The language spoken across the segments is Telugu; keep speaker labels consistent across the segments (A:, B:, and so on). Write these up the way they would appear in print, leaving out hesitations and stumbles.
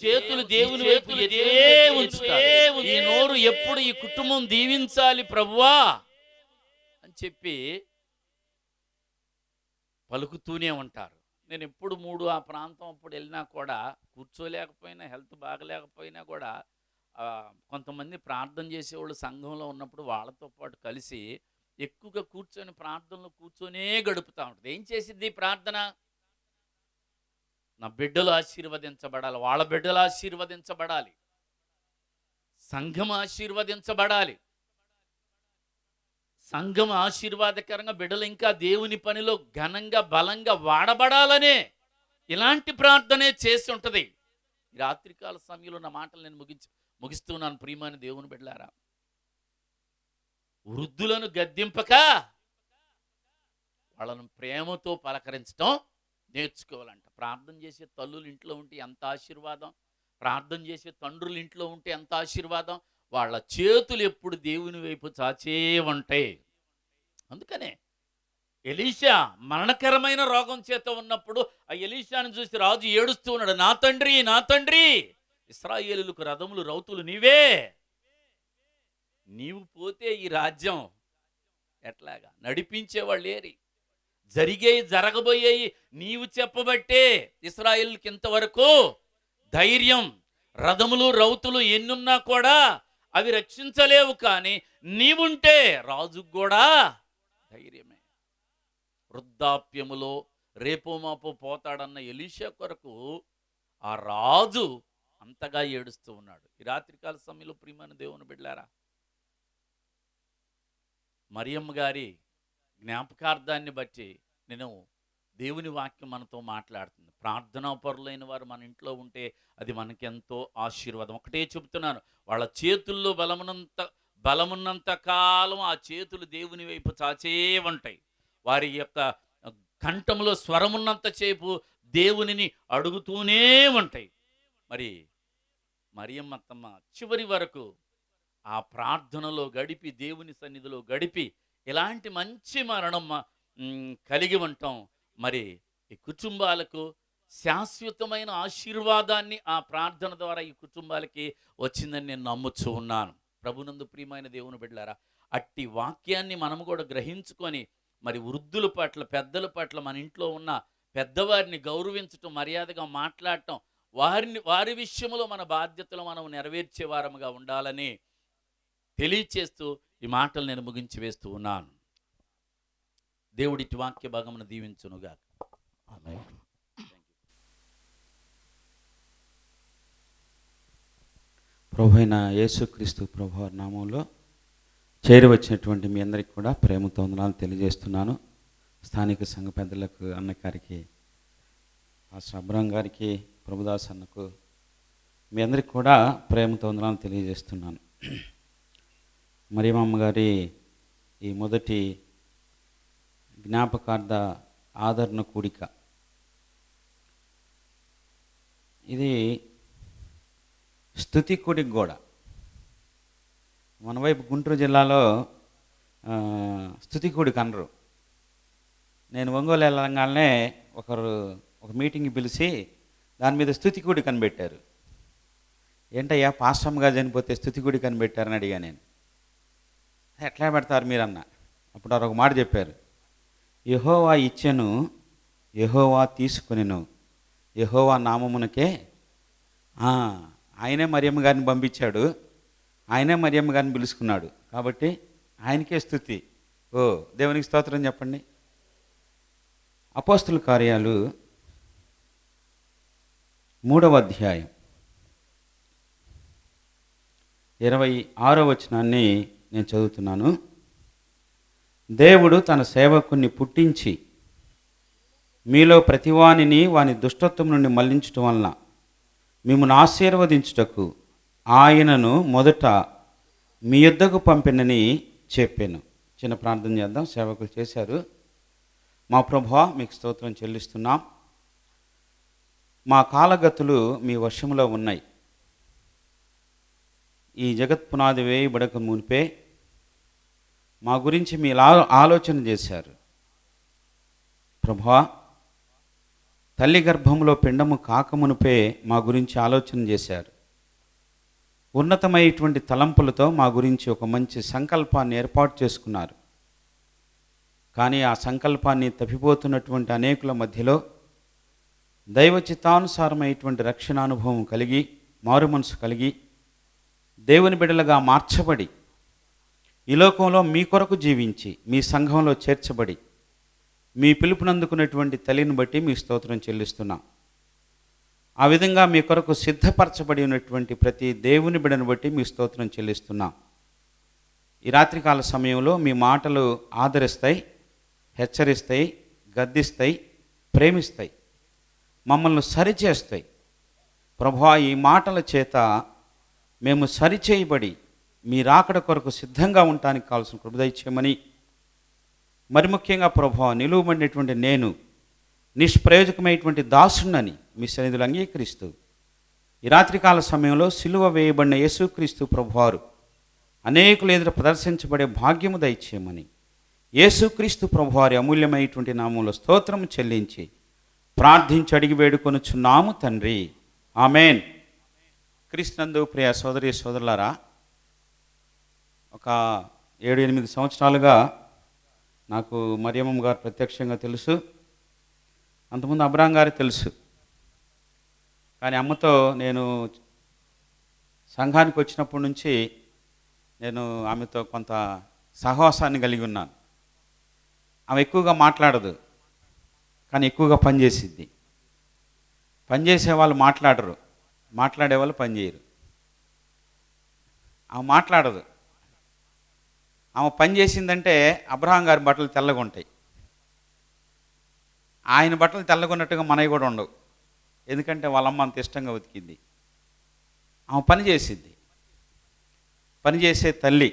A: చేతులు దేవుని వైపు ఎత్తే ఉంచుతారు. ఈ నోరు ఎప్పుడు ఈ కుటుంబం దీవించాలి ప్రభువా అని చెప్పి పలుకుతూనే ఉంటారు. నేను ఎప్పుడు ఆ ప్రాంతం అప్పుడు వెళ్ళినా కూడా కూర్చోలేకపోయినా, హెల్త్ బాగలేకపోయినా కూడా కొంతమంది ప్రార్థన చేసేవాళ్ళు సంఘంలో ఉన్నప్పుడు వాళ్ళతో పాటు కలిసి ఎక్కువగా కూర్చొని ప్రార్థనలో కూర్చొనే గడుపుతూ ఉంటుంది. ఏం చేసిద్ది ప్రార్థన? నా బిడ్డలు ఆశీర్వదించబడాలి, వాళ్ళ బిడ్డలు ఆశీర్వదించబడాలి, సంఘం ఆశీర్వదించబడాలి, సంఘం ఆశీర్వాదకరంగా బిడ్డలు ఇంకా దేవుని పనిలో ఘనంగా బలంగా వాడబడాలనే ఇలాంటి ప్రార్థనే చేసి ఉంటుంది. రాత్రికాల సమయంలో నా మాటలు నేను ముగిస్తున్నాను. ప్రియమైన దేవుని బిడ్డలారా, వృద్ధులను గద్దింపక వాళ్ళను ప్రేమతో పలకరించడం నేర్చుకోవాలంట. ప్రార్థన చేసే తల్లులు ఇంట్లో ఉంటే ఎంత ఆశీర్వాదం, ప్రార్థన చేసే తండ్రులు ఇంట్లో ఉంటే ఎంత ఆశీర్వాదం. వాళ్ళ చేతులు ఎప్పుడు దేవుని వైపు చాచే ఉంటాయి. అందుకనే ఎలీషా మరణకరమైన రోగం చేత ఉన్నప్పుడు ఆ ఎలీషాను చూసి రాజు ఏడుస్తూ ఉన్నాడు, నా తండ్రి, నా తండ్రి, ఇశ్రాయేలులకు రథములు రౌతులు నీవే, నీవు పోతే ఈ రాజ్యం ఎట్లాగా? నడిపించేవాళ్ళు ఏరి, జరగబోయేవి నీవు చెప్పబట్టే ఇశ్రాయేలుకి ఇంతవరకు ధైర్యం. రథములు రౌతులు ఎన్నున్నా కూడా అవి రక్షించలేవు, కానీ నీవుంటే రాజుకు కూడా ధైర్యమే. వృద్ధాప్యములో రేపో మాపో పోతాడన్న ఎలీషా కొరకు ఆ రాజు అంతగా ఏడుస్తూ ఉన్నాడు. ఈ రాత్రికాల సమయంలో ప్రియమైన దేవుని బిడ్డలారా, మరియమ్మ గారి జ్ఞాపకార్థాన్ని బట్టి నేను దేవుని వాక్యం మనతో మాట్లాడుతుంది. ప్రార్థనా పరులైన వారు మన ఇంట్లో ఉంటే అది మనకెంతో ఆశీర్వాదం. ఒకటే చెబుతున్నాను, వాళ్ళ చేతుల్లో బలమున్నంత కాలం ఆ చేతులు దేవుని వైపు చాచే ఉంటాయి. వారి యొక్క కంఠంలో స్వరమున్నంత సేపు దేవునిని అడుగుతూనే ఉంటాయి. మరి మరియమ్మ తమ చివరి వరకు ఆ ప్రార్థనలో గడిపి, దేవుని సన్నిధిలో గడిపి ఇలాంటి మంచి మరణం కలిగి ఉంటాం. మరి ఈ కుటుంబాలకు శాశ్వతమైన ఆశీర్వాదాన్ని ఆ ప్రార్థన ద్వారా ఈ కుటుంబాలకి వచ్చిందని నేను నమ్ముచూ ఉన్నాను. ప్రభునందు ప్రియమైన దేవుని బిడ్డలారా, అట్టి వాక్యాన్ని మనము కూడా గ్రహించుకొని మరి వృద్ధుల పట్ల, పెద్దల పట్ల, మన ఇంట్లో ఉన్న పెద్దవారిని గౌరవించటం, మర్యాదగా మాట్లాడటం, వారి విషయంలో మన బాధ్యతలు మనం నెరవేర్చే వారముగా ఉండాలని తెలియచేస్తూ ఈ మాటలు నేను ముగించి వేస్తూ ఉన్నాను. దేవుడిటి వాక్య భాగమును దీవించునుగా. ఆమేన్.
B: ప్రభువైన యేసుక్రీస్తు ప్రభువారి నామంలో చేరవచ్చినటువంటి మీ అందరికీ కూడా ప్రేమతో వందనాలు తెలియజేస్తున్నాను. స్థానిక సంఘ పెద్దలకు, అన్నగారికి, పాస్టర్ అబ్రహం గారికి, ప్రభుదాస్ అన్నకు, మీ అందరికీ కూడా ప్రేమతో వందనాలు తెలియజేస్తున్నాను. మరియమ్మ గారి ఈ మొదటి జ్ఞాపకార్థ ఆదరణ కూడిక, ఇది స్తుతి కూడిక కూడా. మన వైపు గుంటూరు జిల్లాలో స్తుతి కూడిక అనరు. నేను ఒంగోలు వెళ్ళగానే ఒక మీటింగ్ పిలిచి దాని మీద స్తుతి కూడిక అని పెట్టారు. ఏంటయ్యా, పాస్టమ్ గారు చనిపోతే స్తుతి కూడిక అని పెట్టారని అడిగా నేను. ఎట్లా పెడతారు మీరు అన్న. అప్పుడు వారు ఒక మాట చెప్పారు, యెహోవా ఇచ్చెను, యెహోవా తీసుకొనెను, యెహోవా నామమునకే. ఆయనే మరియమ్మ గారిని పంపించాడు, ఆయనే మరియమ్మ గారిని పిలుచుకున్నాడు, కాబట్టి ఆయనకే స్తుతి. దేవునికి స్తోత్రం చెప్పండి. అపోస్తుల కార్యాలు 3వ అధ్యాయం 26వ వచనాన్ని నేను చదువుతున్నాను. దేవుడు తన సేవకుని పుట్టించి మీలో ప్రతివానిని వాని దుష్టత్వం నుండి మళ్లించటం వలన మిమ్మల్ని ఆశీర్వదించుటకు ఆయనను మొదట మీ యొద్దకు పంపినని చెప్పాను. చిన్న ప్రార్థన చేద్దాం. సేవకులు చేశారు. మా ప్రభువా, మీకు స్తోత్రం చెల్లిస్తున్నాం. మా కాలగతులు మీ వశములో ఉన్నాయి. ఈ జగత్ పునాది వేయబడక మునిపే మా గురించి మీరు ఆలోచన చేశారు. ప్రభువా, తల్లి గర్భంలో పిండము కాకమునుపే మా గురించి ఆలోచన చేశారు. ఉన్నతమైనటువంటి తలంపులతో మా గురించి ఒక మంచి సంకల్పాన్ని ఏర్పాటు చేసుకున్నారు. కానీ ఆ సంకల్పాన్ని తప్పిపోతున్నటువంటి అనేకుల మధ్యలో దైవ చిత్తానుసారమైనటువంటి రక్షణానుభవం కలిగి, మారు మనసు కలిగి, దేవుని బిడ్డలుగా మార్చబడి, ఈ లోకంలో మీ కొరకు జీవించి, మీ సంఘంలో చేర్చబడి, మీ పిలుపునందుకున్నటువంటి తల్లిని బట్టి మీ స్తోత్రం చెల్లిస్తున్నాం. ఆ విధంగా మీ కొరకు సిద్ధపరచబడి ఉన్నటువంటి ప్రతి దేవుని బిడ్డను బట్టి మీ స్తోత్రం చెల్లిస్తున్నాం. ఈ రాత్రికాల సమయంలో మీ మాటలు ఆదరిస్తాయి, హెచ్చరిస్తాయి, గద్దిస్తాయి, ప్రేమిస్తాయి, మమ్మల్ని సరిచేస్తాయి. ప్రభువా, ఈ మాటల చేత మేము సరిచేయబడి మీ రాకడ కొరకు సిద్ధంగా ఉండటానికి కావాల్సిన కృప దయచేయమని, మరి ముఖ్యంగా ప్రభువా, నిలువబడినటువంటి నేను నిష్ప్రయోజకమైనటువంటి దాసునని మీ సన్నిధిలో అంగీకరిస్తూ, ఈ రాత్రికాల సమయంలో సిలువ వేయబడిన యేసుక్రీస్తు ప్రభువారు అనేకులు ఎదుట ప్రదర్శించబడే భాగ్యము దయచేయమని, యేసుక్రీస్తు ప్రభువారి అమూల్యమైనటువంటి నామంలో స్తోత్రము చెల్లించి ప్రార్థించి అడిగి వేడుకొనుచున్నాము తండ్రి, ఆమెన్. క్రీస్తునందు ప్రియ సోదరి సోదరులారా, ఒక 7-8 సంవత్సరాలుగా నాకు మరియమ్మ గారు ప్రత్యక్షంగా తెలుసు. అంతకుముందు అబ్రాం గారు తెలుసు. కానీ అమ్మతో నేను సంఘానికి వచ్చినప్పటి నుంచి నేను ఆమెతో కొంత సహవాసాన్ని కలిగి ఉన్నాను. ఆమె ఎక్కువగా మాట్లాడదు, కానీ ఎక్కువగా పనిచేసిద్ది. పనిచేసే వాళ్ళు మాట్లాడరు, మాట్లాడేవాళ్ళు పనిచేయరు. ఆమె మాట్లాడదు. ఆమె పని చేసిందంటే అబ్రహాం గారి బట్టలు తెల్లగా ఉంటాయి. ఆయన బట్టలు తెల్లగా ఉన్నట్టుగా మనవి కూడా ఉండవు. ఎందుకంటే వాళ్ళమ్మ అంత ఇష్టంగా ఉతికింది. ఆమె పని చేసిద్ది, పనిచేసే తల్లి.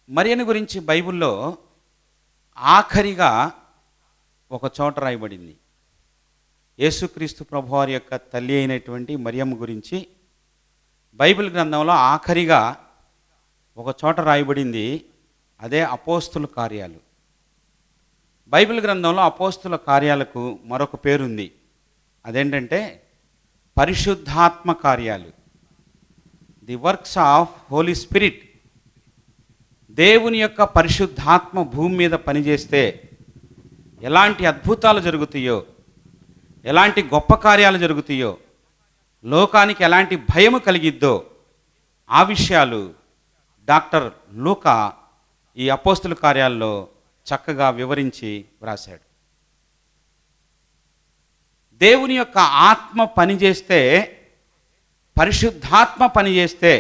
B: మరియను గురించి బైబిల్లో ఆఖరిగా ఒక చోట రాయబడింది. యేసుక్రీస్తు ప్రభువారి యొక్క తల్లి అయినటువంటి మరియమ్మ గురించి బైబిల్ గ్రంథంలో ఆఖరిగా ఒక చోట రాయబడింది. అదే అపోస్తుల కార్యాలు. బైబిల్ గ్రంథంలో అపోస్తుల కార్యాలకు మరొక పేరుంది. అదేంటంటే పరిశుద్ధాత్మ కార్యాలు, the works of Holy Spirit. దేవుని యొక్క పరిశుద్ధాత్మ భూమి మీద పనిచేస్తే ఎలాంటి అద్భుతాలు జరుగుతాయో, ఎలాంటి గొప్ప కార్యాలు జరుగుతాయో, లోకానికి ఎలాంటి భయము కలిగిద్దో, ఆ విషయాలు డాక్టర్ లూకా ఈ అపోస్తుల కార్యాల్లో చక్కగా వివరించి వ్రాశాడు. దేవుని యొక్క ఆత్మ పనిచేస్తే, పరిశుద్ధాత్మ పనిచేస్తే,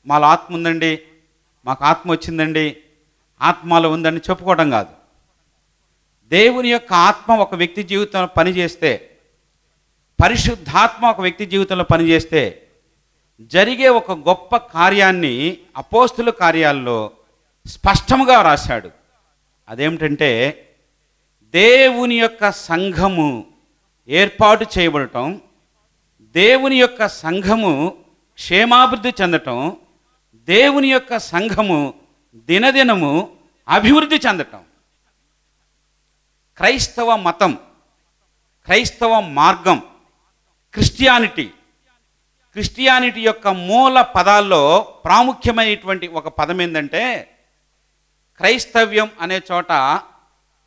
B: మాలో ఆత్మ ఉందండి, మాకు ఆత్మ వచ్చిందండి, ఆత్మలో ఉందని చెప్పుకోవడం కాదు. దేవుని యొక్క ఆత్మ ఒక వ్యక్తి జీవితంలో పనిచేస్తే, పరిశుద్ధాత్మ ఒక వ్యక్తి జీవితంలో పనిచేస్తే జరిగే ఒక గొప్ప కార్యాన్ని అపోస్తుల కార్యాల్లో స్పష్టంగా రాశాడు. అదేమిటంటే దేవుని యొక్క సంఘము ఏర్పాటు చేయబడటం, దేవుని యొక్క సంఘము క్షేమాభివృద్ధి చెందటం, దేవుని యొక్క సంఘము దినదినము అభివృద్ధి చెందటం. క్రైస్తవ మతం, క్రైస్తవ మార్గం, క్రిస్టియానిటీ యొక్క మూల పదాల్లో ప్రాముఖ్యమైనటువంటి ఒక పదం ఏంటంటే, క్రైస్తవ్యం అనే చోట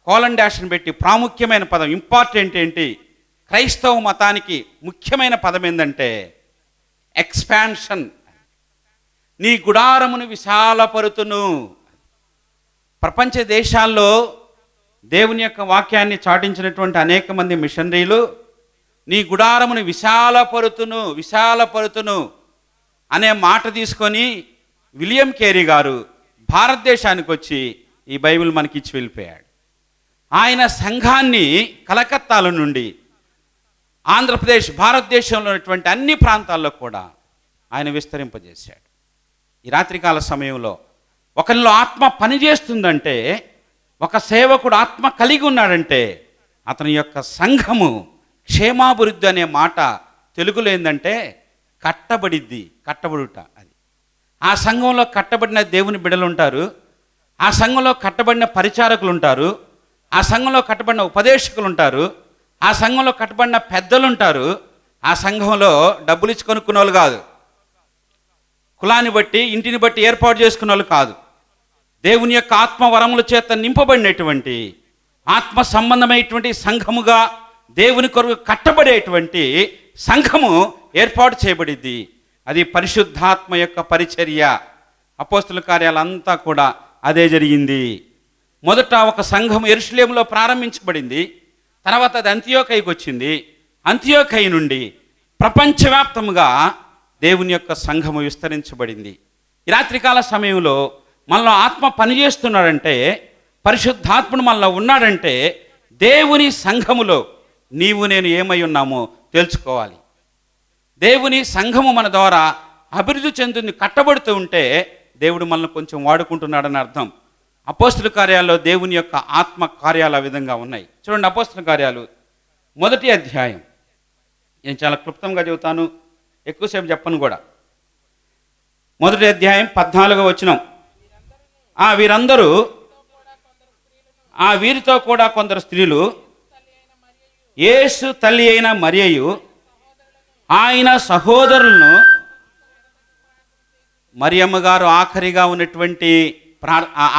B: కోలన్ డాష్ని పెట్టి ప్రాముఖ్యమైన పదం, ఇంపార్టెంట్ ఏంటి, క్రైస్తవ మతానికి ముఖ్యమైన పదం ఏంటంటే ఎక్స్పాన్షన్. నీ గుడారమును విశాలపరుతును. ప్రపంచ దేశాల్లో దేవుని యొక్క వాక్యాన్ని చాటించినటువంటి అనేక మంది మిషనరీలు నీ గుడారమును విశాలపరుతును అనే మాట తీసుకొని విలియం కేరీ గారు భారతదేశానికి వచ్చి ఈ బైబిల్ మనకి ఇచ్చి వెళ్ళిపోయాడు. ఆయన సంఘాన్ని కలకత్తాల నుండి ఆంధ్రప్రదేశ్, భారతదేశంలో ఉన్నటువంటి అన్ని ప్రాంతాల్లో కూడా ఆయన విస్తరింపజేశాడు. ఈ రాత్రికాల సమయంలో ఒకరిలో ఆత్మ పనిచేస్తుందంటే, ఒక సేవకుడు ఆత్మ కలిగి ఉన్నాడంటే అతని యొక్క సంఘము క్షేమాభివృద్ధి అనే మాట తెలుగులో ఏంటంటే కట్టబడుట. అది ఆ సంఘంలో కట్టబడిన దేవుని బిడ్డలు ఉంటారు, ఆ సంఘంలో కట్టబడిన పరిచారకులు ఉంటారు, ఆ సంఘంలో కట్టబడిన ఉపదేశకులు ఉంటారు, ఆ సంఘంలో కట్టబడిన పెద్దలు ఉంటారు. ఆ సంఘంలో డబ్బులు ఇచ్చి కొనుక్కునే వాళ్ళు కాదు, కులాన్ని బట్టి ఇంటిని బట్టి ఏర్పాటు చేసుకునే వాళ్ళు కాదు. దేవుని యొక్క ఆత్మ వరముల చేత నింపబడినటువంటి ఆత్మ సంబంధమైనటువంటి సంఘముగా దేవుని కొరకు కట్టబడేటువంటి సంఘము ఏర్పాటు చేయబడింది. అది పరిశుద్ధాత్మ యొక్క పరిచర్య. అపోస్తుల కార్యాలంతా కూడా అదే జరిగింది. మొదట ఒక సంఘం యెరూషలేములో ప్రారంభించబడింది, తర్వాత అది అంతియోకయకు వచ్చింది. అంతియోకయ నుండి ప్రపంచవ్యాప్తంగా దేవుని యొక్క సంఘము విస్తరించబడింది. ఈ రాత్రికాల సమయంలో మనలో ఆత్మ పనిచేస్తున్నాడంటే, పరిశుద్ధాత్ముడు మనలో ఉన్నాడంటే, దేవుని సంఘములో నీవు నేను ఏమై ఉన్నామో తెలుసుకోవాలి. దేవుని సంఘము మన ద్వారా అభివృద్ధి చెందుతుంది, కట్టబడుతూ ఉంటే దేవుడు మనల్ని కొంచెం వాడుకుంటున్నాడని అర్థం. అపోస్తుల కార్యాల్లో దేవుని యొక్క ఆత్మ కార్యాలు ఆ విధంగా ఉన్నాయి. చూడండి, అపోస్తుల కార్యాలు 1వ అధ్యాయం. నేను చాలా క్లుప్తంగా చెబుతాను, ఎక్కువసేపు చెప్పను కూడా. 1వ అధ్యాయం 14వ వచనం. వీరందరూ వీరితో కూడా కొందరు స్త్రీలు యేసు తల్లి అయిన మరియయు ఆయన సహోదరులను, మరియమ్మ గారు ఆఖరిగా ఉన్నటువంటి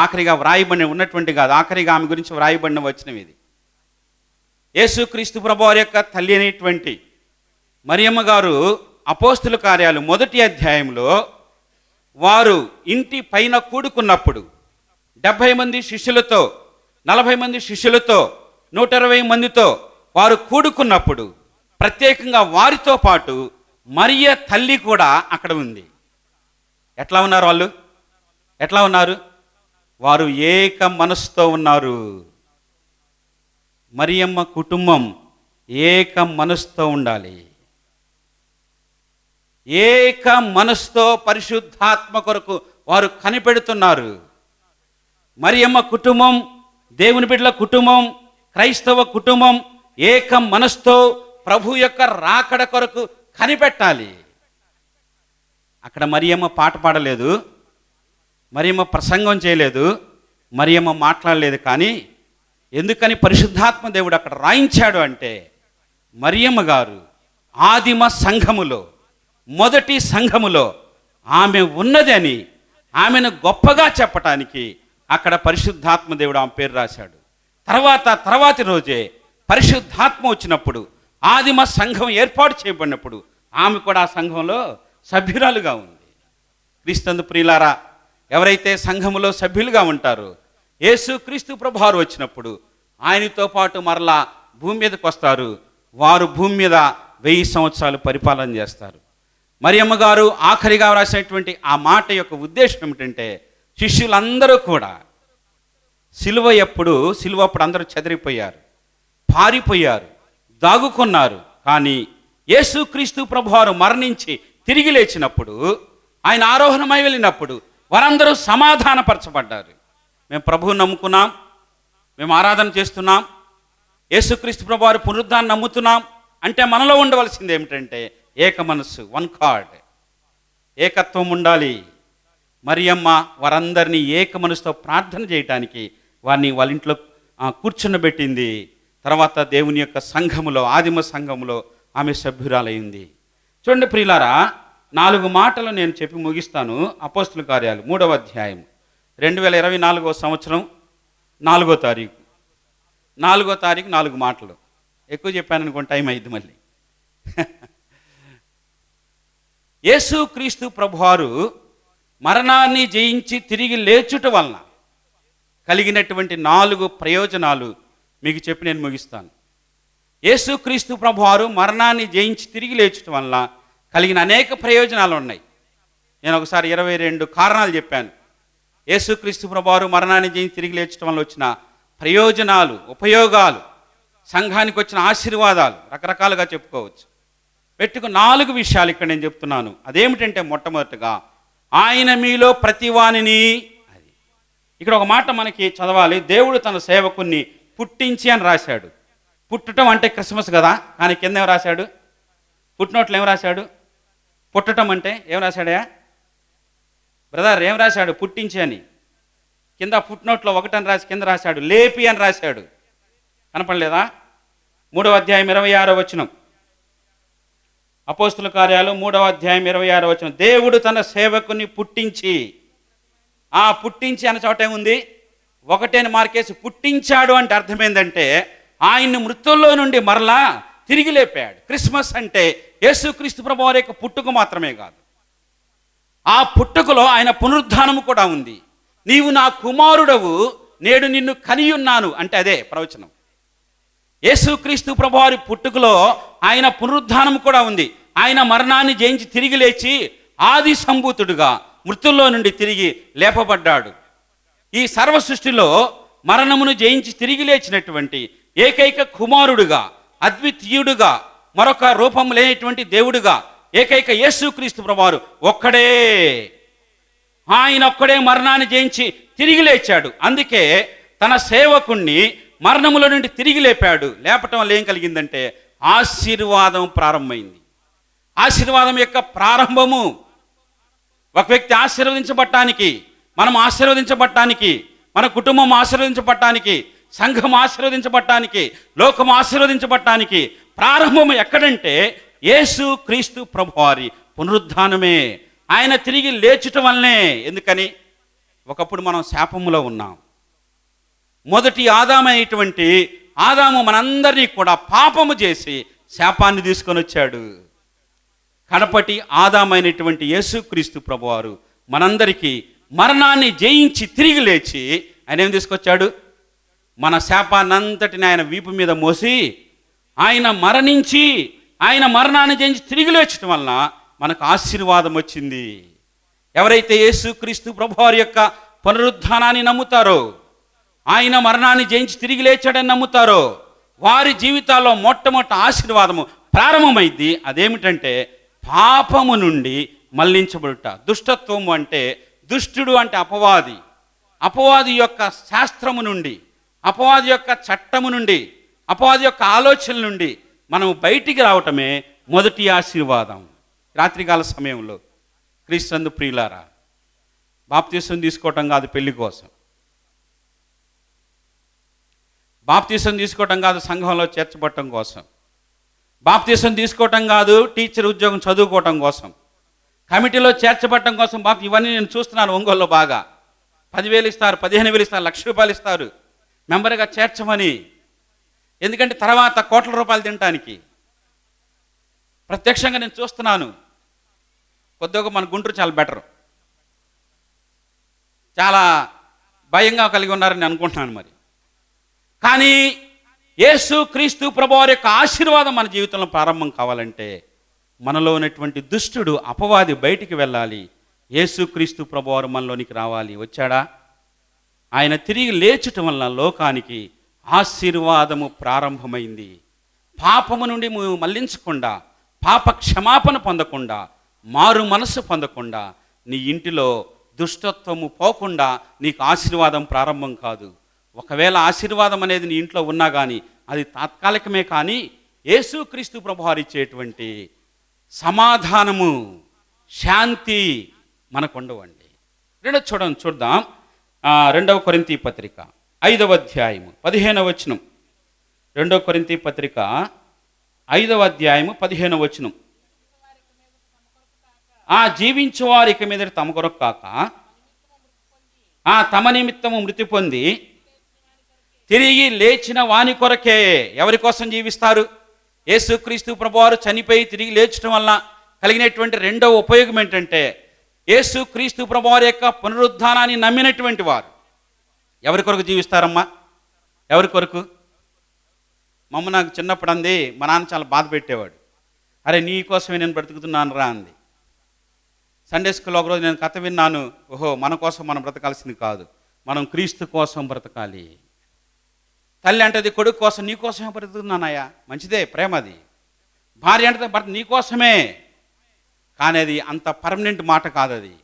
B: ఆఖరిగా వ్రాయబడిన ఉన్నటువంటి కాదు, ఆఖరిగా ఆమె గురించి వ్రాయబడిన వచనం ఇది. యేసుక్రీస్తు ప్రభువారి యొక్క తల్లి అనేటువంటి మరియమ్మ గారు అపోస్తుల కార్యాలు 1వ అధ్యాయంలో వారు ఇంటి పైన కూడుకున్నప్పుడు 70 మంది శిష్యులతో, 40 మంది శిష్యులతో, 120 మందితో వారు కూడుకున్నప్పుడు ప్రత్యేకంగా వారితో పాటు మరియ తల్లి కూడా అక్కడ ఉంది. ఎట్లా ఉన్నారు వాళ్ళు? ఎట్లా ఉన్నారు? వారు ఏక మనసుతో ఉన్నారు. మరియమ్మ కుటుంబం ఏక మనసుతో ఉండాలి. ఏక మనసుతో పరిశుద్ధాత్మ కొరకు వారు కనిపెడుతున్నారు. మరియమ్మ కుటుంబం, దేవుని బిడ్డల కుటుంబం, క్రైస్తవ కుటుంబం ఏక మనసుతో ప్రభు యొక్క రాకడ కొరకు కనిపెట్టాలి. అక్కడ మరియమ్మ పాట పాడలేదు, మరియమ్మ ప్రసంగం చేయలేదు, మరియమ్మ మాట్లాడలేదు. కానీ ఎందుకని పరిశుద్ధాత్మ దేవుడు అక్కడ రాయించాడు అంటే, మరియమ్మ గారు ఆదిమ సంఘములో, మొదటి సంఘములో ఆమె ఉన్నదని, ఆమెను గొప్పగా చెప్పటానికి అక్కడ పరిశుద్ధాత్మ దేవుడు ఆమె పేరు రాశాడు. తర్వాతి రోజే పరిశుద్ధాత్మ వచ్చినప్పుడు, ఆదిమ సంఘం ఏర్పాటు చేయబడినప్పుడు ఆమె కూడా ఆ సంఘంలో సభ్యురాలుగా ఉంది. క్రీస్తు ప్రియులారా, ఎవరైతే సంఘములో సభ్యులుగా ఉంటారో, యేసుక్రీస్తు ప్రభువారు వచ్చినప్పుడు ఆయనతో పాటు మరలా భూమి మీదకి వస్తారు. వారు భూమి మీద 1000 సంవత్సరాలు పరిపాలన చేస్తారు. మరియమ్మ గారు ఆఖరిగా రాసినటువంటి ఆ మాట యొక్క ఉద్దేశం ఏమిటంటే, శిష్యులందరూ కూడా సిలువ అప్పుడు అందరూ చెదిరిపోయారు, పారిపోయారు, దాగుకున్నారు. కానీ యేసుక్రీస్తు ప్రభువారు మరణించి తిరిగి లేచినప్పుడు, ఆయన ఆరోహణమై వెళ్ళినప్పుడు వారందరూ సమాధానపరచబడ్డారు. మేము ప్రభువుని నమ్ముకున్నాం, మేము ఆరాధన చేస్తున్నాం, యేసుక్రీస్తు ప్రభువారు పునరుద్ధాన్ని నమ్ముతున్నాం అంటే మనలో ఉండవలసింది ఏమిటంటే ఏక మనస్సు, వన్ కార్డ్, ఏకత్వం ఉండాలి. మరియమ్మ వారందరినీ ఏక మనసుతో ప్రార్థన చేయటానికి వారిని వాళ్ళ ఇంట్లో కూర్చున్నబెట్టింది. తర్వాత దేవుని యొక్క సంఘములో, ఆదిమ సంఘములో ఆమె సభ్యురాలైంది. చూడండి ప్రియులారా, 4 మాటలు నేను చెప్పి ముగిస్తాను. అపోస్తుల కార్యాలు 3వ అధ్యాయం 2024వ సంవత్సరం 4వ తారీఖు 4 మాటలు. ఎక్కువ చెప్పాను అనుకోండి, టైం అయింది మళ్ళీ. యేసుక్రీస్తు ప్రభువారు మరణాన్ని జయించి తిరిగి లేచుట వలన కలిగినటువంటి 4 ప్రయోజనాలు మీకు చెప్పి నేను ముగిస్తాను. యేసుక్రీస్తు ప్రభువారు మరణాన్ని జయించి తిరిగి లేచుట వలన కలిగిన అనేక ప్రయోజనాలు ఉన్నాయి. నేను ఒకసారి 22 కారణాలు చెప్పాను. యేసుక్రీస్తు ప్రభువారు మరణాన్ని జయించి తిరిగి లేచడం వల్ల వచ్చిన ప్రయోజనాలు, ఉపయోగాలు, సంఘానికి వచ్చిన ఆశీర్వాదాలు రకరకాలుగా చెప్పుకోవచ్చు. 4 విషయాలు ఇక్కడ నేను చెప్తున్నాను. అదేమిటంటే, మొట్టమొదటిగా ఆయన మీలో ప్రతివానిని, అది ఇక్కడ ఒక మాట మనకి చదవాలి. దేవుడు తన సేవకుని పుట్టించి అని రాశాడు. పుట్టడం అంటే క్రిస్మస్ కదా, కానీ కింద ఏం రాశాడు? పుట్టినోట్లు ఏం రాశాడు? పుట్టడం అంటే ఏం రాశాడా బ్రదర్? ఏం రాశాడు? పుట్టించి అని. కింద పుట్టినోట్లో 1 అని రాసి కింద రాశాడు లేపి అని రాశాడు. కనపడలేదా? 3వ అధ్యాయం 26వ వచనం. అపోస్తుల కార్యాలు 3వ అధ్యాయం 26వ వచనం. దేవుడు తన సేవకుని పుట్టించి, ఆ పుట్టించి అన్న చోట ఏముంది? ఒకటేని మార్కేసి పుట్టించాడు అంటే అర్థం ఏంటంటే ఆయన్ని మృతుల్లో నుండి మరలా తిరిగి లేపాడు. క్రిస్మస్ అంటే యేసుక్రీస్తు ప్రభువారి యొక్క పుట్టుక మాత్రమే కాదు, ఆ పుట్టుకలో ఆయన పునరుద్ధానము కూడా ఉంది. నీవు నా కుమారుడవు, నేడు నిన్ను కనియున్నాను అంటే అదే ప్రవచనం. యేసుక్రీస్తు ప్రభువారి పుట్టుకలో ఆయన పునరుద్ధానం కూడా ఉంది. ఆయన మరణాన్ని జయించి తిరిగి లేచి ఆది సంభూతుడుగా మృతుల్లో నుండి తిరిగి లేపబడ్డాడు. ఈ సర్వ సృష్టిలో మరణమును జయించి తిరిగి లేచినటువంటి ఏకైక కుమారుడుగా, అద్వితీయుడుగా, మరొక రూపం లేనటువంటి దేవుడుగా ఏకైక యేసుక్రీస్తు ప్రభువారు ఒక్కడే. ఆయన ఒక్కడే మరణాన్ని జయించి తిరిగి లేచాడు. అందుకే తన సేవకుణ్ణి మరణముల నుండి తిరిగి లేపాడు. లేపటం వల్ల ఏం కలిగిందంటే ఆశీర్వాదం ప్రారంభమైంది. ఆశీర్వాదం యొక్క ప్రారంభము. ఒక వ్యక్తి ఆశీర్వదించబడటానికి, మనం ఆశీర్వదించబడటానికి, మన కుటుంబం ఆశీర్వదించబడటానికి, సంఘం ఆశీర్వదించబడటానికి, లోకం ఆశీర్వదించబడటానికి ప్రారంభం ఎక్కడంటే యేసు క్రీస్తు ప్రభువారి పునరుద్ధానమే. ఆయన తిరిగి లేచటం వల్లనే. ఎందుకని? ఒకప్పుడు మనం శాపములో ఉన్నాం. మొదటి ఆదామైనటువంటి ఆదాము మనందరినీ కూడా పాపము చేసి శాపాన్ని తీసుకొని వచ్చాడు. కడపటి ఆదామైనటువంటి యేసుక్రీస్తు ప్రభువారు మనందరికీ మరణాన్ని జయించి తిరిగి లేచి ఆయన ఏం తీసుకొచ్చాడు? మన శాపాన్నంతటిని ఆయన వీపు మీద మోసి ఆయన మరణించి ఆయన మరణాన్ని జయించి తిరిగి లేచడం వలన మనకు ఆశీర్వాదం వచ్చింది. ఎవరైతే యేసుక్రీస్తు ప్రభువారి యొక్క పునరుద్ధానాన్ని నమ్ముతారో, ఆయన మరణాన్ని జయించి తిరిగి లేచాడని నమ్ముతారో, వారి జీవితాల్లో మొట్టమొదటి ఆశీర్వాదము ప్రారంభమైంది. అదేమిటంటే పాపము నుండి మళ్లించబడుట. దుష్టత్వము అంటే, దుష్టుడు అంటే అపవాది. అపవాది యొక్క శాస్త్రము నుండి, అపవాది యొక్క చట్టము నుండి, అపవాది యొక్క ఆలోచనల నుండి మనం బయటికి రావటమే మొదటి ఆశీర్వాదం. రాత్రికాల సమయంలో క్రీస్తు ప్రియులారా, బాప్తీసం తీసుకోవటం కాదు పెళ్లి కోసం, బాప్తీసం తీసుకోవటం కాదు సంఘంలో చేర్చబడటం కోసం, బాప్తీసం తీసుకోవటం కాదు టీచర్ ఉద్యోగం చదువుకోవటం కోసం, కమిటీలో చేర్చబడటం కోసం. ఇవన్నీ నేను చూస్తున్నాను. ఒంగోలులో బాగా 10,000 ఇస్తారు, 15,000 ఇస్తారు, ₹1,00,000 ఇస్తారు మెంబర్గా చేర్చమని. ఎందుకంటే తర్వాత కోట్ల రూపాయలు తినటానికి. ప్రత్యక్షంగా నేను చూస్తున్నాను. కొద్దిగా మన గుంటూరు చాలా బెటర్, చాలా భయంగా కలిగి ఉన్నారని నేను అనుకుంటున్నాను. మరి కానీ యేసు క్రీస్తు ప్రభువారి యొక్క ఆశీర్వాదం మన జీవితంలో ప్రారంభం కావాలంటే మనలో ఉన్నటువంటి దుష్టుడు అపవాది బయటికి వెళ్ళాలి. యేసు క్రీస్తు ప్రభువారు మనలోనికి రావాలి. వచ్చాడా? ఆయన తిరిగి లేచటం వలన లోకానికి ఆశీర్వాదము ప్రారంభమైంది. పాపము నుండి మళ్లించకుండా, పాప క్షమాపణ పొందకుండా, మారు మనసు పొందకుండా, నీ ఇంటిలో దుష్టత్వము పోకుండా నీకు ఆశీర్వాదం ప్రారంభం కాదు. ఒకవేళ ఆశీర్వాదం అనేది నీ ఇంట్లో ఉన్నా కానీ అది తాత్కాలికమే. కానీ యేసుక్రీస్తు ప్రభువారు ఇచ్చేటువంటి సమాధానము, శాంతి మనకు ఉండవండి. చూద్దాం 2వ కొరింథీ పత్రిక 5వ అధ్యాయము 15వ వచనం. 2వ కొరింథీ పత్రిక 5వ అధ్యాయము 15వ వచనం. జీవించువారు ఇక మీద తమ కొరకు కాక తమ నిమిత్తము మృతి పొంది తిరిగి లేచిన వాని కొరకే. ఎవరి కోసం జీవిస్తారు? యేసుక్రీస్తు ప్రభువారు చనిపోయి తిరిగి లేచడం వల్ల కలిగినటువంటి రెండవ ఉపయోగం ఏంటంటే యేసుక్రీస్తు ప్రభువారి యొక్క పునరుద్ధానాన్ని నమ్మినటువంటి వారు ఎవరి కొరకు జీవిస్తారమ్మా? ఎవరి కొరకు? నాకు చిన్నప్పుడు అంది, మా నాన్న చాలా బాధ పెట్టేవాడు. అరే నీ కోసమే నేను బ్రతుకుతున్నాను రా అంది. సండే స్కూల్లో ఒకరోజు నేను కథ విన్నాను. ఓహో, మన కోసం మనం బ్రతకాల్సింది కాదు, మనం క్రీస్తు కోసం బ్రతకాలి. తల్లి అంటది కొడుకు కోసం, నీ కోసమే బ్రతుకుతున్నానయ్యా. మంచిదే, ప్రేమ అది. భార్య అంటే భర్త నీ కోసమే. కానీ అది అంత పర్మనెంట్ మాట కాదు. అది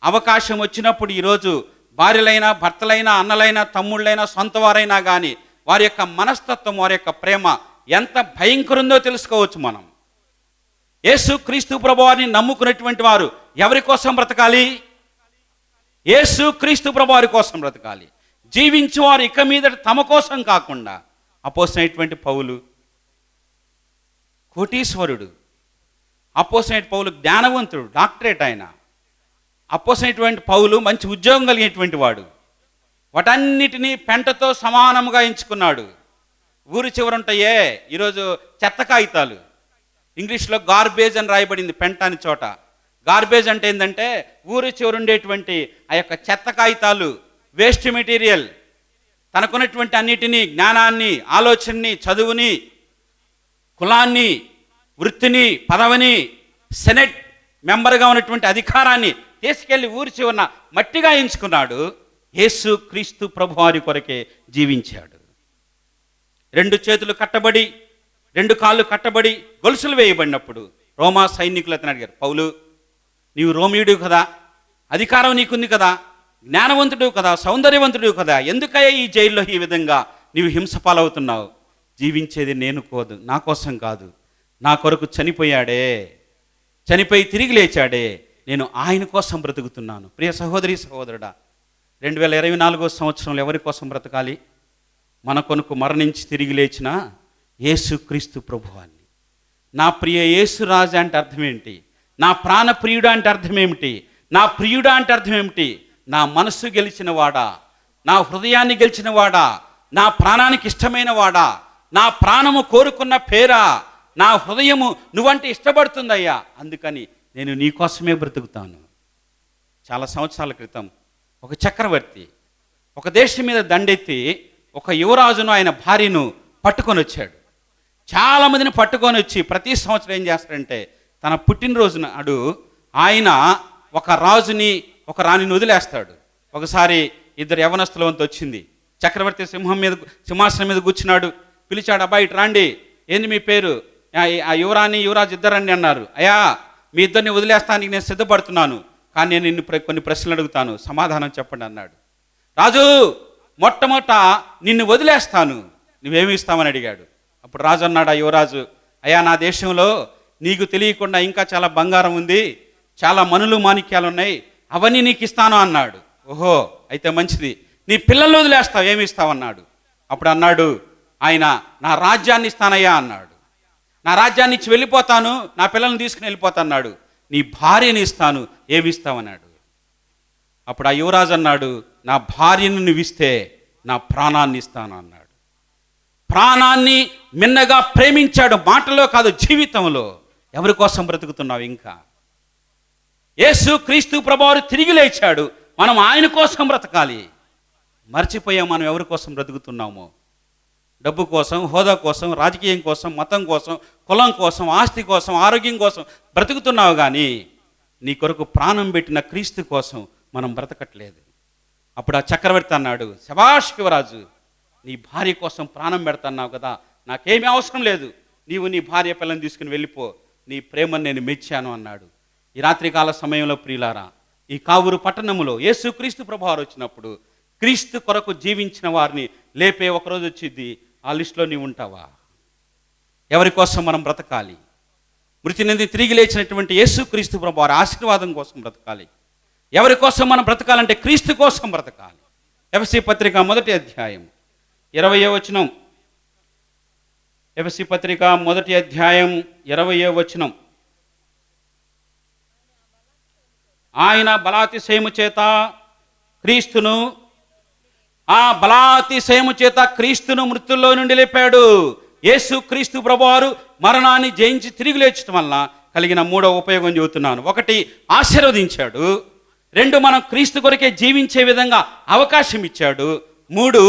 B: అవకాశం వచ్చినప్పుడు ఈరోజు భార్యలైనా, భర్తలైనా, అన్నలైనా, తమ్ముళ్ళైనా, సొంత వారైనా కానీ వారి యొక్క మనస్తత్వం, వారి యొక్క ప్రేమ ఎంత భయంకరందో తెలుసుకోవచ్చు మనం. యేసుక్రీస్తు ప్రభువారిని నమ్ముకున్నటువంటి వారు ఎవరి కోసం బ్రతకాలి? యేసుక్రీస్తు ప్రభువారి కోసం బ్రతకాలి. జీవించేవారు ఇక మీద తమ కోసం కాకుండా అపోస్తలుడైనటువంటి పౌలు కోటీశ్వరుడు, అపోస్తలుడైన పౌలు జ్ఞానవంతుడు, డాక్టరేట్ ఆయన. అపోస్తలుడైనటువంటి పౌలు మంచి ఉద్యోగం కలిగినటువంటి వాడు. వాటన్నిటినీ పెంటతో సమానముగా ఎంచుకున్నాడు. ఊరి చివరుంటాయే ఈరోజు చెత్త కాగితాలు, ఇంగ్లీష్లో గార్బేజ్ అని రాయబడింది, పెంట అని చోట. గార్బేజ్ అంటే ఏంటంటే ఊరి చివరుండేటువంటి ఆ యొక్క చెత్త కాగితాలు, వేస్ట్ మెటీరియల్. తనకున్నటువంటి అన్నిటినీ, జ్ఞానాన్ని, ఆలోచనని, చదువుని, కులాన్ని, వృత్తిని, పదవిని, సెనెట్ మెంబర్గా ఉన్నటువంటి అధికారాన్ని తీసుకెళ్ళి ఊరి చివరన మట్టిగా ఎంచుకున్నాడు. యేసు క్రీస్తు ప్రభువారి కొరకే జీవించాడు. 2 చేతులు కట్టబడి, 2 కాళ్ళు కట్టబడి, గొలుసులు వేయబడినప్పుడు రోమా సైనికులు అతను అడిగారు, పౌలు నీవు రోమియుడు కదా, అధికారం నీకుంది కదా, జ్ఞానవంతుడు కదా, సౌందర్యవంతుడు కదా, ఎందుకయ్యా ఈ జైల్లో ఈ విధంగా నీవు హింస పాలవుతున్నావు? జీవించేది నేను కోదు, నా కోసం కాదు, నా కొరకు చనిపోయాడే, చనిపోయి తిరిగి లేచాడే, నేను ఆయన కోసం బ్రతుకుతున్నాను. ప్రియ సహోదరి సహోదరుడా, 2024 సంవత్సరంలో ఎవరి కోసం బ్రతకాలి? మన కొనుకు మరణించి తిరిగి లేచిన యేసుక్రీస్తు ప్రభువాన్ని. నా ప్రియ యేసురాజు అంటే అర్థం ఏంటి? నా ప్రాణప్రియుడా అంటే అర్థం ఏమిటి? నా ప్రియుడా అంటే అర్థం ఏమిటి? నా మనస్సు గెలిచిన వాడా, నా హృదయాన్ని గెలిచిన వాడా, నా ప్రాణానికి ఇష్టమైన వాడా, నా ప్రాణము కోరుకున్న పేరా, నా హృదయము నువ్వంటే ఇష్టపడుతుందయ్యా, అందుకని నేను నీ కోసమే బ్రతుకుతాను. చాలా సంవత్సరాల క్రితం ఒక చక్రవర్తి ఒక దేశం మీద దండెత్తి ఒక యువరాజును ఆయన భార్యను పట్టుకొని వచ్చాడు. చాలామందిని పట్టుకొని వచ్చి ప్రతి సంవత్సరం ఏం చేస్తాడంటే తన పుట్టినరోజు నాడు ఆయన ఒక రాజుని ఒక రాణిని వదిలేస్తాడు. ఒకసారి 2 యవనస్తుల వంతు వచ్చింది. చక్రవర్తి సింహాసనం మీద కూర్చున్నాడు. పిలిచాడు, అబ్బాయి ఇటు రాండి, ఏంది మీ పేరు? ఆ యువరాణి యువరాజు ఇద్దరండి అన్నారు. అయ్యా మీ ఇద్దరిని వదిలేస్తానికి నేను సిద్ధపడుతున్నాను, కానీ నేను నిన్ను కొన్ని ప్రశ్నలు అడుగుతాను, సమాధానం చెప్పండి అన్నాడు. రాజు, మొట్టమొదట నిన్ను వదిలేస్తాను, నువ్వేమి ఇస్తామని అడిగాడు. అప్పుడు రాజు అన్నాడు, ఆ యువరాజు, అయ్యా నా దేశంలో నీకు తెలియకుండా ఇంకా చాలా బంగారం ఉంది, చాలా మనులు మాణిక్యాలు ఉన్నాయి, అవన్నీ నీకు ఇస్తాను అన్నాడు. ఓహో అయితే మంచిది, నీ పిల్లల్ని వదిలేస్తావు, ఏమి ఇస్తావు అన్నాడు. అప్పుడు అన్నాడు ఆయన, నా రాజ్యాన్ని ఇస్తానయ్యా అన్నాడు. నా రాజ్యాన్ని ఇచ్చి వెళ్ళిపోతాను, నా పిల్లల్ని తీసుకుని వెళ్ళిపోతా అన్నాడు. నీ భార్యని ఇస్తాను, ఏమి ఇస్తావన్నాడు. అప్పుడు ఆ యువరాజు అన్నాడు, నా భార్యను నువ్వు ఇస్తే నా ప్రాణాన్ని ఇస్తాను అన్నాడు. ప్రాణాన్ని మిన్నగా ప్రేమించాడు, మాటలో కాదు జీవితంలో. ఎవరి కోసం బ్రతుకుతున్నావు? ఇంకా యేసు క్రీస్తు ప్రభువారు తిరిగి లేచాడు, మనం ఆయన కోసం బ్రతకాలి. మర్చిపోయాం మనం ఎవరి కోసం బ్రతుకుతున్నామో. డబ్బు కోసం, హోదా కోసం, రాజకీయం కోసం, మతం కోసం, కులం కోసం, ఆస్తి కోసం, ఆరోగ్యం కోసం బ్రతుకుతున్నావు, కానీ నీ కొరకు ప్రాణం పెట్టిన క్రీస్తు కోసం మనం బ్రతకట్లేదు. అప్పుడు ఆ చక్రవర్తి అన్నాడు, శభాష్ యువరాజు, నీ భార్య కోసం ప్రాణం పెడతాన్నావు కదా, నాకేమీ అవసరం లేదు, నీవు నీ భార్య పిల్లని తీసుకుని వెళ్ళిపో, నీ ప్రేమను నేను మెచ్చాను అన్నాడు. ఈ రాత్రికాల సమయంలో ప్రియులారా, ఈ కావూరు పట్టణంలో యేసు క్రీస్తు ప్రభువారు వచ్చినప్పుడు క్రీస్తు కొరకు జీవించిన వారిని లేపే ఒకరోజు వచ్చింది. ఆ లిస్టులో నీవు ఉంటావా? ఎవరి కోసం మనం బ్రతకాలి? మృతి నుండి తిరిగి లేచినటువంటి యేసు క్రీస్తు ప్రభువారి ఆశీర్వాదం కోసం బ్రతకాలి. ఎవరి కోసం మనం బ్రతకాలంటే క్రీస్తు కోసం బ్రతకాలి. ఎఫెసీ పత్రిక 1వ అధ్యాయం 20వ వచనం. ఎఫెసీ పత్రిక 1వ అధ్యాయం 20వ వచనం. ఆయన బలాతిశయము చేత క్రీస్తును, ఆ బలాతిశయము చేత క్రీస్తును మృతుల్లో నుండి లేపాడు. యేసు క్రీస్తు ప్రభువారు మరణాన్ని జయించి తిరిగి లేచడం వల్ల కలిగిన 3వ ఉపయోగం చెబుతున్నాను. 1, ఆశీర్వదించాడు. 2, మనం క్రీస్తు కొరకే జీవించే విధంగా అవకాశం ఇచ్చాడు. 3,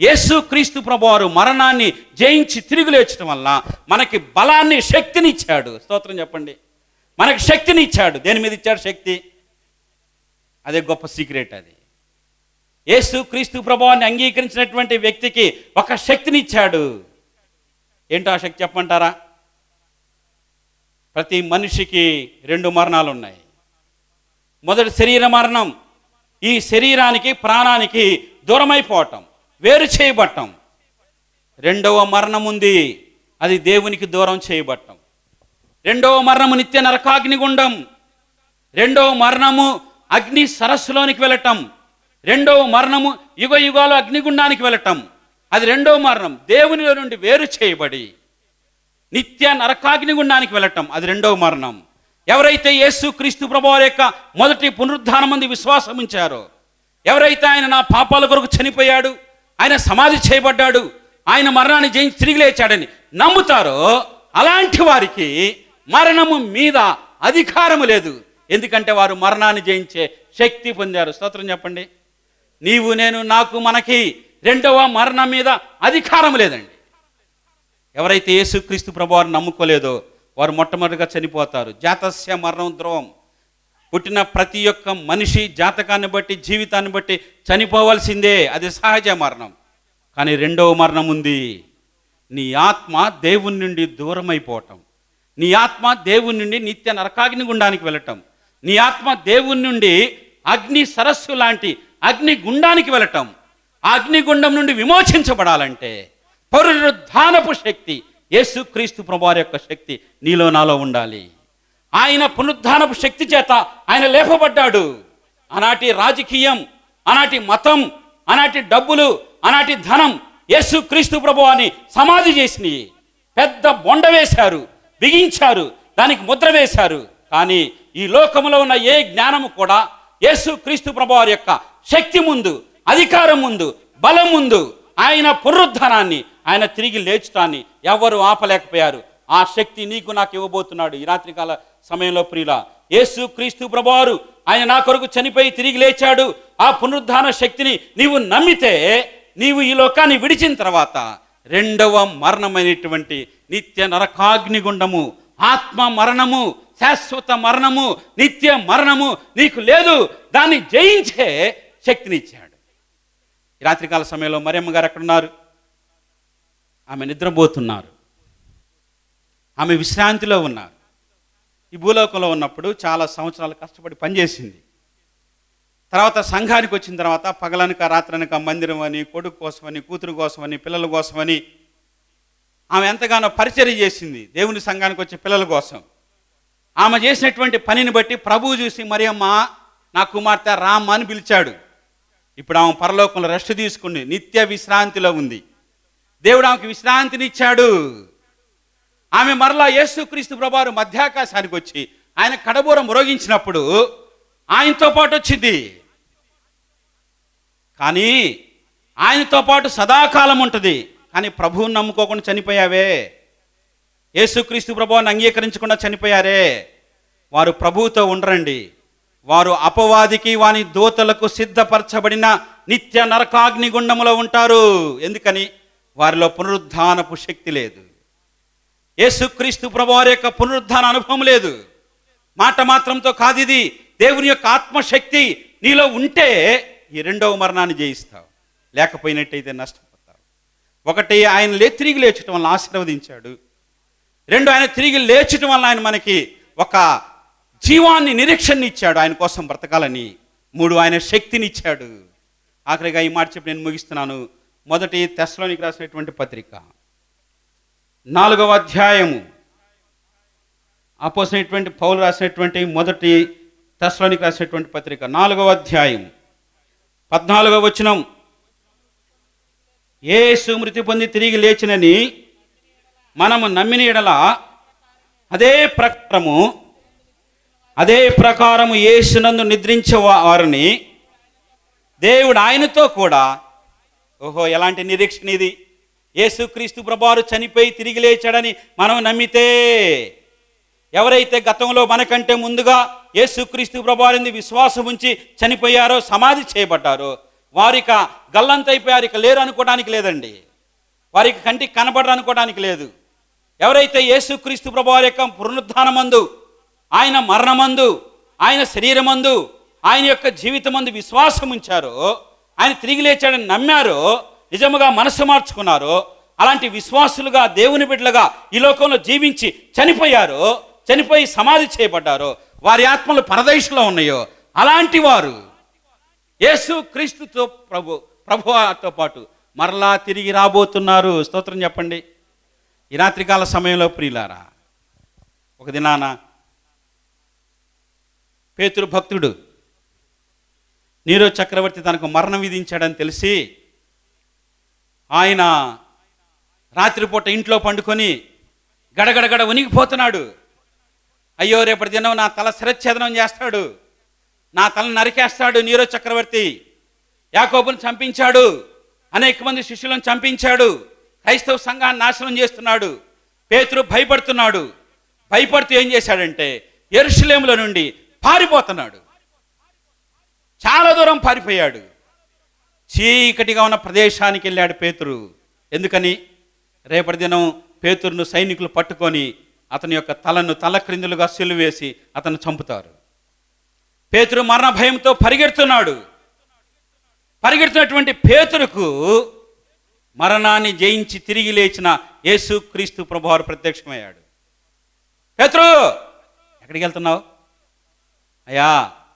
B: యేసు క్రీస్తు ప్రభువారు మరణాన్ని జయించి తిరిగి లేచడం వల్ల మనకి బలాన్ని, శక్తిని ఇచ్చాడు. స్తోత్రం చెప్పండి. మనకి శక్తిని ఇచ్చాడు. దేని మీద ఇచ్చాడు శక్తి? అదే గొప్ప సీక్రెట్. అది యేసు క్రీస్తు ప్రభువాన్ని అంగీకరించినటువంటి వ్యక్తికి ఒక శక్తిని ఇచ్చాడు. ఏంటో ఆ శక్తి చెప్పంటారా? ప్రతి మనిషికి 2 మరణాలు ఉన్నాయి. మొదటి శరీర మరణం, ఈ శరీరానికి ప్రాణానికి దూరమైపోవటం, వేరు చేయబట్టం. 2వ మరణం ఉంది, అది దేవునికి దూరం చేయబట్టం. 2వ మరణము నిత్య నరకాగ్నిగుండం. 2వ మరణము అగ్ని సరస్సులోనికి వెళ్ళటం. 2వ మరణము యుగ యుగాలు అగ్నిగుండానికి వెళ్ళటం. అది రెండవ మరణం. దేవునిలో నుండి వేరు చేయబడి నిత్య నరకాగ్ని గుండానికి వెళ్ళటం, అది రెండవ మరణం. ఎవరైతే యేసుక్రీస్తు ప్రభువారి యొక్క మొదటి పునరుద్ధానమందు విశ్వాసం ఉంచారో, ఎవరైతే ఆయన నా పాపాల కొరకు చనిపోయాడు, ఆయన సమాధి చేయబడ్డాడు, ఆయన మరణాన్ని జయించి తిరిగి లేచాడని నమ్ముతారో, అలాంటి వారికి మరణము మీద అధికారము లేదు. ఎందుకంటే వారు మరణాన్ని జయించే శక్తి పొందారు. స్తోత్రం చెప్పండి. నీవు, నేను, నాకు, మనకి రెండవ మరణం మీద అధికారం లేదండి. ఎవరైతే యేసుక్రీస్తు ప్రభువారిని నమ్ముకోలేదో వారు మొట్టమొదటిగా చనిపోతారు. జాతస్య మరణం ధ్రువం. పుట్టిన ప్రతి ఒక్క మనిషి జాతకాన్ని బట్టి, జీవితాన్ని బట్టి చనిపోవలసిందే, అది సహజ మరణం. కానీ రెండవ మరణం ఉంది. నీ ఆత్మ దేవుని నుండి దూరం అయిపోవటం, నీ ఆత్మ దేవుని నుండి నిత్య నరకాగ్ని గుండానికి వెళ్ళటం, నీ ఆత్మ దేవుని నుండి అగ్ని సరస్సు లాంటి అగ్ని గుండానికి వెళ్ళటం. ఆ అగ్నిగుండం నుండి విమోచించబడాలంటే పునరుద్ధానపు శక్తి, యేసుక్రీస్తు ప్రభువారి యొక్క శక్తి నీలో నాలో ఉండాలి. ఆయన పునరుద్ధానపు శక్తి చేత ఆయన లేపబడ్డాడు. ఆనాటి రాజకీయం, ఆనాటి మతం, ఆనాటి డబ్బులు, ఆనాటి ధనం యేసుక్రీస్తు ప్రభువాని సమాధి చేసినాయి. పెద్ద బొండ వేశారు, బిగించారు, దానికి ముద్ర వేశారు. కానీ ఈ లోకంలో ఉన్న ఏ జ్ఞానము కూడా యేసుక్రీస్తు ప్రభువారి యొక్క శక్తి ముందు, అధికారం ముందు, బలం ముందు, ఆయన పునరుద్ధానాన్ని, ఆయన తిరిగి లేచుటాన్ని ఎవరు ఆపలేకపోయారు. ఆ శక్తి నీకు నాకు ఇవ్వబోతున్నాడు ఈ రాత్రికాల సమయంలో. ప్రియులా, యేసుక్రీస్తు ప్రభువారు ఆయన నా కొరకు చనిపోయి తిరిగి లేచాడు. ఆ పునరుద్ధాన శక్తిని నీవు నమ్మితే, నీవు ఈ లోకాన్ని విడిచిన తర్వాత రెండవ మరణమైనటువంటి నిత్య నరకాగ్నిగుండము, ఆత్మ మరణము, శాశ్వత మరణము, నిత్య మరణము నీకు లేదు. దాన్ని జయించే శక్తినిచ్చాడు. ఈ రాత్రికాల సమయంలో మరియమ్మ గారు ఎక్కడున్నారు? ఆమె నిద్రపోతున్నారు, ఆమె విశ్రాంతిలో ఉన్నారు. ఈ భూలోకంలో ఉన్నప్పుడు చాలా సంవత్సరాలు కష్టపడి పనిచేసింది. తర్వాత సంఘానికి వచ్చిన తర్వాత పగలనక రాత్రనక మందిరం అని, కొడుకు కోసమని, కూతురు కోసమని, పిల్లల కోసమని ఆమె ఎంతగానో పరిచర్య చేసింది దేవుని సంఘానికి వచ్చే పిల్లల కోసం. ఆమె చేసినటువంటి పనిని బట్టి ప్రభువు చూసి, మరియమ్మ నా కుమార్తె రామ్మ అని పిలిచాడు. ఇప్పుడు ఆమె పరలోకంలో రెస్ట్ తీసుకుని నిత్య విశ్రాంతిలో ఉంది. దేవుడు ఆమెకు విశ్రాంతినిచ్చాడు. ఆమె మరలా యేసుక్రీస్తు ప్రభువారు మధ్యాకాశానికి వచ్చి ఆయన కడబూర మ్రోగించినప్పుడు ఆయనతో పాటు వచ్చింది. కానీ ఆయనతో పాటు సదాకాలం ఉంటుంది. కానీ ప్రభువుని నమ్ముకోకుండా చనిపోయావే, యేసుక్రీస్తు ప్రభువుని అంగీకరించకుండా చనిపోయారే, వారు ప్రభువుతో ఉండరండి. వారు అపవాదికి, వాని దూతలకు సిద్ధపరచబడిన నిత్య నరకాగ్నిగుండములో ఉంటారు. ఎందుకని? వారిలో పునరుద్ధానపు శక్తి లేదు. యేసుక్రీస్తు ప్రభువారి యొక్క పునరుద్ధాన అనుభవం లేదు. మాట మాత్రంతో కాదు ఇది. దేవుని యొక్క ఆత్మశక్తి నీలో ఉంటే ఈ రెండవ మరణాన్ని జయిస్తావు, లేకపోయినట్టయితే నష్టపోతావు. ఒకటి, ఆయన తిరిగి లేచటం వల్ల ఆశీర్వదించాడు. రెండు, ఆయన తిరిగి లేచటం వల్ల ఆయన మనకి ఒక జీవాన్ని, నిరీక్షణ ఇచ్చాడు ఆయన కోసం బ్రతకాలని. మూడు, ఆయన శక్తిని ఇచ్చాడు. ఆఖరిగా ఈ మాట చెప్పి నేను ముగిస్తున్నాను. మొదటి తెస్సలోనికి రాసినటువంటి పత్రిక 4వ అధ్యాయము, అపోస్తలుడైనటువంటి పౌలు రాసినటువంటి మొదటి తెస్సలోనికి రాసినటువంటి పత్రిక 4వ అధ్యాయం 14వ వచనం, యేసు మృతి పొంది తిరిగి లేచినని మనము నమ్మిన యెడల అదే ప్రకారము యేసునందు నిద్రించే వారిని దేవుడు ఆయనతో కూడా, ఓహో ఎలాంటి నిరీక్షణ ఇది! యేసుక్రీస్తు ప్రభువారు చనిపోయి తిరిగి లేచాడని మనం నమ్మితే, ఎవరైతే గతంలో మనకంటే ముందుగా యేసుక్రీస్తు ప్రభువారిని విశ్వాసం ఉంచి చనిపోయారో, సమాధి చేయబడ్డారో, వారిక గల్లంతైపోయారు, ఇక లేరు అనుకోవడానికి లేదండి. వారికి కంటికి కనబడరు అనుకోవడానికి లేదు. ఎవరైతే యేసుక్రీస్తు ప్రభువారి యొక్క పునరుద్ధానమందు, ఆయన మరణమందు, ఆయన శరీరమందు, ఆయన యొక్క జీవితమందు విశ్వాసం ఉంచారో, ఆయన తిరిగి లేచాడని నమ్మారో, నిజముగా మనసు మార్చుకున్నారో, అలాంటి విశ్వాసులుగా, దేవుని బిడ్డలుగా ఈ లోకంలో జీవించి చనిపోయారో, చనిపోయి సమాధి చేయబడ్డారో, వారి ఆత్మలు పరదేశంలో ఉన్నాయో, అలాంటి వారు యేసుక్రీస్తుతో ప్రభువుతో పాటు మరలా తిరిగి రాబోతున్నారు. స్తోత్రం చెప్పండి. ఈ రాత్రికాల సమయంలో ప్రియులారా, ఒక దినాన పేతురు భక్తుడు నీరో చక్రవర్తి తనకు మరణం విధించాడని తెలిసి ఆయన రాత్రిపూట ఇంట్లో పండుకొని గడగడగడ ఉనిగిపోతున్నాడు. అయ్యో రేపటి దినం నా తల శిరచ్ఛేదనం చేస్తాడు, నా తలను నరికేస్తాడు నీరో చక్రవర్తి, యాకోబును చంపించాడు, అనేక మంది శిష్యులను చంపించాడు, క్రైస్తవ సంఘాన్ని నాశనం చేస్తున్నాడు. పేతురు భయపడుతున్నాడు. భయపడుతూ ఏం చేశాడంటే యెరూషలేములో నుండి పారిపోతున్నాడు. చాలా దూరం పారిపోయాడు. చీకటిగా ఉన్న ప్రదేశానికి వెళ్ళాడు పేతురు. ఎందుకని? రేపటి దినం పేతురును సైనికులు పట్టుకొని అతని యొక్క తలను తలక్రిందులుగా సిలువేసి అతను చంపుతారు. పేతురు మరణ భయంతో పరిగెడుతున్నాడు. పరిగెడుతున్నటువంటి పేతురుకు మరణాన్ని జయించి తిరిగి లేచిన యేసుక్రీస్తు ప్రభువారు ప్రత్యక్షమయ్యాడు. పేతురు, ఎక్కడికి వెళ్తున్నావు? అయ్యా,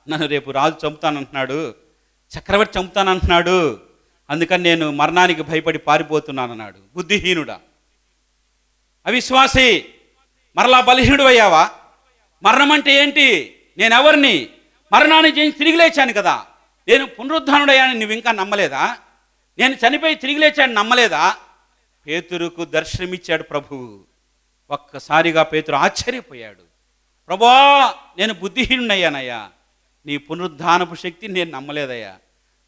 B: నన్ను రేపు రాజు చంపుతానంటున్నాడు, చక్రవర్తి చంపుతానంటున్నాడు, అందుకని నేను మరణానికి భయపడి పారిపోతున్నానన్నాడు. బుద్ధిహీనుడా, అవిశ్వాసి, మరలా బలహీనుడు అయ్యావా? మరణం అంటే ఏంటి? నేనెవరిని? మరణాన్ని జయించి తిరిగి లేచాను కదా, నేను పునరుద్ధానుడయ్యాను, నువ్వు ఇంకా నమ్మలేదా? నేను చనిపోయి తిరిగి లేచాను నమ్మలేదా? పేతురుకు దర్శనమిచ్చాడు ప్రభువు. ఒక్కసారిగా పేతురు ఆశ్చర్యపోయాడు. ప్రభువా, నేను బుద్ధిహీనుడయ్యానయ్యా, నీ పునరుద్ధానపు శక్తి నేను నమ్మలేదయ్యా,